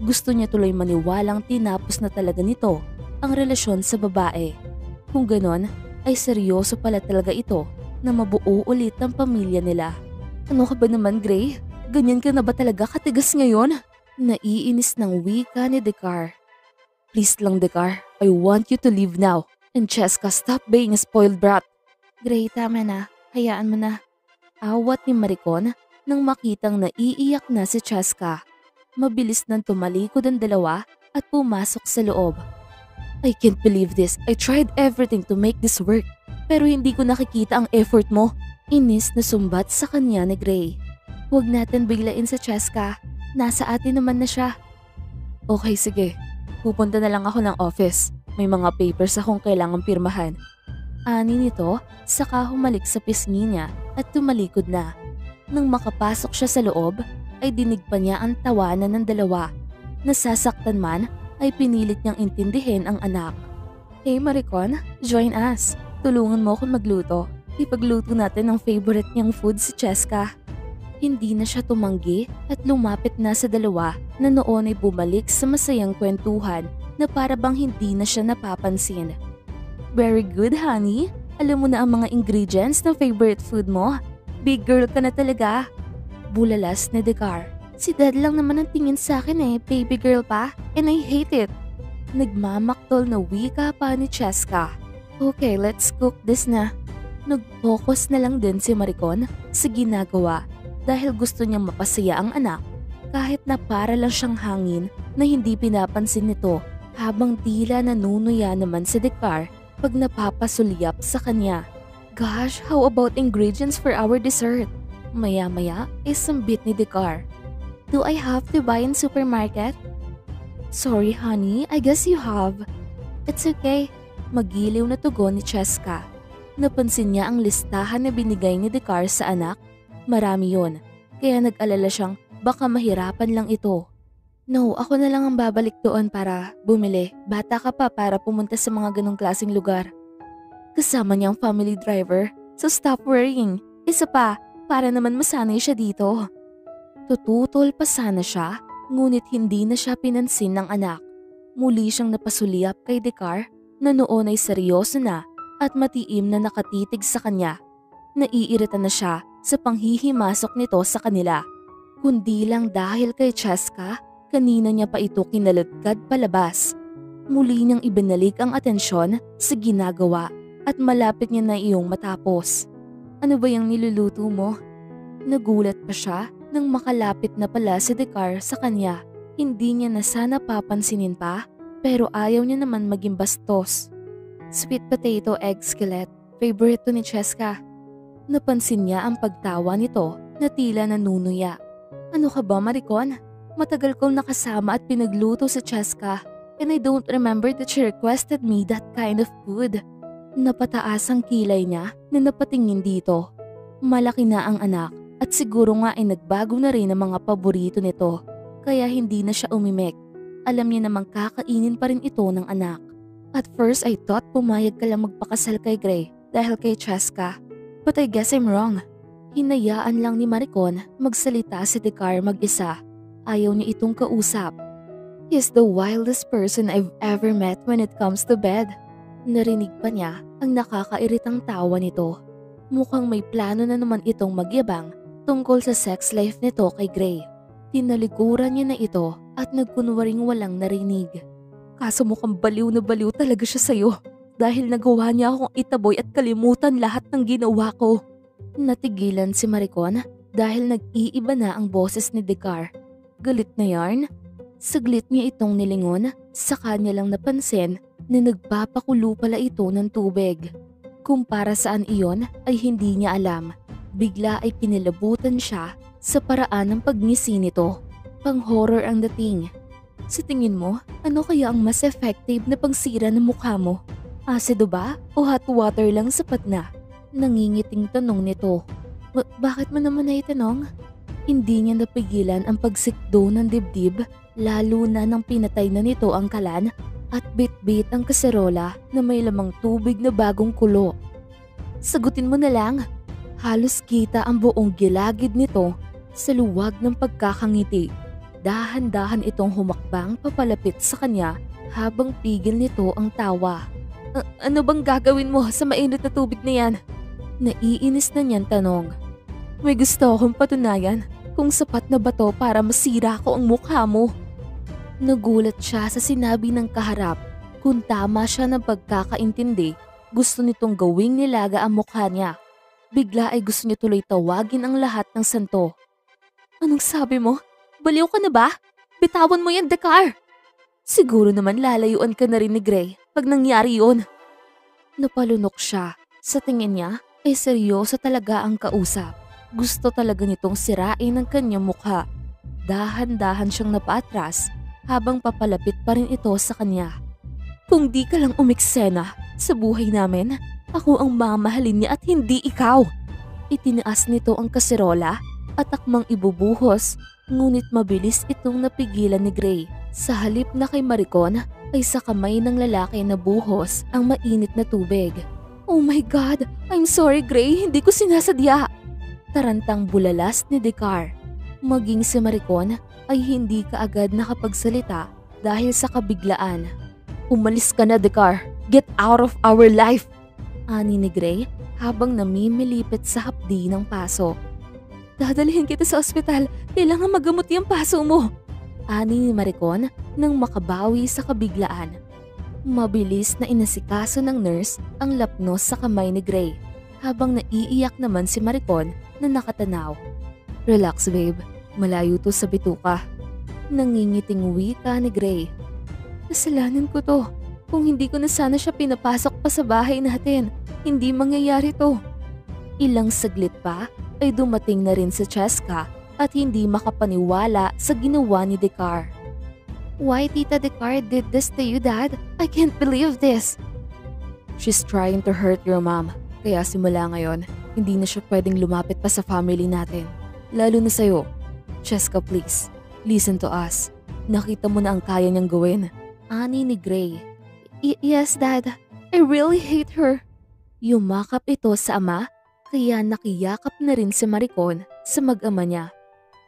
Gusto niya tuloy maniwalang tinapos na talaga nito ang relasyon sa babae. Kung ganon, ay seryoso pala talaga ito na mabuo ulit ang pamilya nila. Ano ka ba naman, Gray? Ganyan ka na ba talaga katigas ngayon? Naiinis ng wika ni Decar. Please lang, Decar. I want you to leave now. And Cheska, stop being a spoiled brat. Gray, tama na. Hayaan mo na. Awat ni Maricon nang makitang naiiyak na si Cheska. Mabilis nang tumalikod ang dalawa at pumasok sa loob. I can't believe this. I tried everything to make this work. Pero hindi ko nakikita ang effort mo. Inis na sumbat sa kanya ni Gray. Huwag natin biglain sa Cheska. Nasa atin naman na siya. Okay, sige. Pupunta na lang ako ng office. May mga papers akong kailangang pirmahan. Ani nito, saka humalik sa pisngi niya at tumalikod na. Nang makapasok siya sa loob, ay dinig pa niya ang tawanan ng dalawa. Nasasaktan man, ay pinilit niyang intindihin ang anak. Hey Maricon, join us. Tulungan mo ako magluto. Ipagluto natin ang favorite niyang food si Cheska. Hindi na siya tumanggi at lumapit na sa dalawa na noon ay bumalik sa masayang kwentuhan na para bang hindi na siya napapansin. Very good, honey. Alam mo na ang mga ingredients ng favorite food mo. Big girl ka na talaga. Bulalas ni Decar. Si Dad lang naman ang tingin sa akin baby girl pa, and I hate it. Nagmamaktol na wika pa ni Cheska. Okay, let's cook this na. Nag-focus na lang din si Maricon sa ginagawa dahil gusto niyang mapasaya ang anak kahit na para lang siyang hangin na hindi pinapansin nito habang tila nanunuya naman si Dekar pag napapasulyap sa kanya. Gosh, how about ingredients for our dessert? Maya-maya ay sambit ni Dekar. Do I have to buy in supermarket? Sorry honey, I guess you have. It's okay. Magiliw na tugon ni Cheska. Napansin niya ang listahan na binigay ni Dekar sa anak. Marami yon, kaya nag-alala siyang baka mahirapan lang ito. No, ako na lang ang babalik doon para bumili. Bata ka pa para pumunta sa mga ganong klaseng lugar. Kasama niya ang family driver, so stop worrying. Isa pa, para naman masanay siya dito. Tututol pa sana siya, ngunit hindi na siya pinansin ng anak. Muli siyang napasulyap kay Dekar na noon ay seryoso na at matiim na nakatitig sa kanya. Naiirita na siya sa panghihimasok nito sa kanila. Kundi lang dahil kay Cheska, kanina niya pa ito kinaladkad palabas. Muli niyang ibinalik ang atensyon sa ginagawa at malapit niya na iyong matapos. Ano ba yung niluluto mo? Nagulat pa siya nang makalapit na pala si Dekar sa kanya. Hindi niya na sana papansinin pa, pero ayaw niya naman maging bastos. Sweet potato egg skillet, favorite to ni Cheska. Napansin niya ang pagtawa nito na tila nanunuya. Ano ka ba, Maricon? Matagal kong nakasama at pinagluto sa Cheska and I don't remember that she requested me that kind of food. Napataas ang kilay niya na napatingin dito. Malaki na ang anak at siguro nga ay nagbago na rin ang mga paborito nito kaya hindi na siya umimik. Alam niya namang kakainin pa rin ito ng anak. At first I thought pumayag ka lang magpakasal kay Gray dahil kay Cheska. But I guess I'm wrong. Hinayaan lang ni Maricon magsalita si Dekar mag-isa. Ayaw niya itong kausap. He's the wildest person I've ever met when it comes to bed. Narinig pa niya ang nakakairitang tawa nito. Mukhang may plano na naman itong magyabang tungkol sa sex life nito kay Gray. Tinalikuran niya na ito at nagkunwaring walang narinig. Kaso mukhang baliw na baliw talaga siya sa'yo dahil nagawa niya akong itaboy at kalimutan lahat ng ginawa ko. Natigilan si Maricon dahil nag-iiba na ang boses ni Dekar. Galit na yarn? Saglit niya itong nilingon, saka niya lang napansin na nagpapakulo pala ito ng tubig. Kung para saan iyon ay hindi niya alam. Bigla ay kinilabutan siya sa paraan ng pagngisi nito. Pang-horror ang dating. Sa tingin mo, ano kaya ang mas effective na pangsira ng mukha mo? Asido ba o hot water lang sapat na? Nangingiting tanong nito. Bakit mo naman naitanong? Hindi niya napigilan ang pagsikdo ng dibdib lalo na nang pinatay na nito ang kalan at bit-bit ang kaserola na may lamang tubig na bagong kulo. Sagutin mo na lang. Halos kita ang buong gilagid nito sa luwag ng pagkakangiti. Dahan-dahan itong humakbang papalapit sa kanya habang pigil nito ang tawa. Ano bang gagawin mo sa mainit na tubig na yan? Naiinis na niyan tanong. May gusto akong patunayan kung sapat na ba to para masira ko ang mukha mo. Nagulat siya sa sinabi ng kaharap. Kung tama siya ng pagkakaintindi, gusto nitong gawing nilaga ang mukha niya. Bigla ay gusto niya tuloy tawagin ang lahat ng santo. Anong sabi mo? Baliw ka na ba? Bitawan mo yan, Dekar! Siguro naman lalayuan ka na rin ni Gray pag nangyari yun. Napalunok siya. Sa tingin niya ay seryoso talaga ang kausap. Gusto talaga nitong sirain ang kanyang mukha. Dahan-dahan siyang napaatras habang papalapit pa rin ito sa kanya. Kung di ka lang umiksena sa buhay namin, ako ang mamahalin niya at hindi ikaw. Itinaas nito ang kaserola at akmang ibubuhos, ngunit mabilis itong napigilan ni Gray. Sa halip na kay Maricon ay sa kamay ng lalaki na buhos ang mainit na tubig. Oh my God! I'm sorry Gray, hindi ko sinasadya! Tarantang bulalas ni Dekar. Maging si Maricon ay hindi kaagad nakapagsalita dahil sa kabiglaan. Umalis ka na, Dekar! Get out of our life! Ani ni Gray habang namimilipit sa hapdi ng paso. Dadalhin kita sa ospital, kailangan magamot yung paso mo! Ani ni Maricon nang makabawi sa kabiglaan. Mabilis na inasikaso ng nurse ang lapnos sa kamay ni Gray. habang naiiyak naman si Maricon na nakatanaw. Relax babe, malayo to sa bituka. Nangingiting wika ni Gray. Kasalanan ko to. Kung hindi ko na sana siya pinapasok pa sa bahay natin, hindi mangyayari to. Ilang saglit pa ay dumating na rin si Cheska at hindi makapaniwala sa ginawa ni Decar. Why Tita Decar did this to you, Dad? I can't believe this. She's trying to hurt your mom. Kaya simula ngayon, hindi na siya pwedeng lumapit pa sa family natin. Lalo na sa'yo. Cheska, please. Listen to us. Nakita mo na ang kaya niyang gawin. Ani ni Gray. Yes, Dad. I really hate her. Yumakap ito sa ama, kaya nakiyakap na rin si Maricon sa mag-ama niya.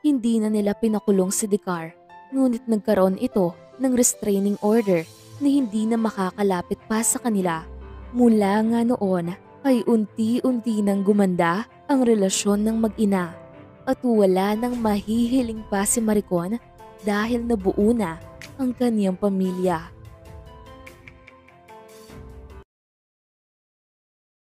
Hindi na nila pinakulong si Decar, ngunit nagkaroon ito ng restraining order na hindi na makakalapit pa sa kanila. Mula nga noon ay unti-unti nang gumanda ang relasyon ng mag-ina at wala nang mahihiling pa si Maricon dahil nabuo na ang kaniyang pamilya.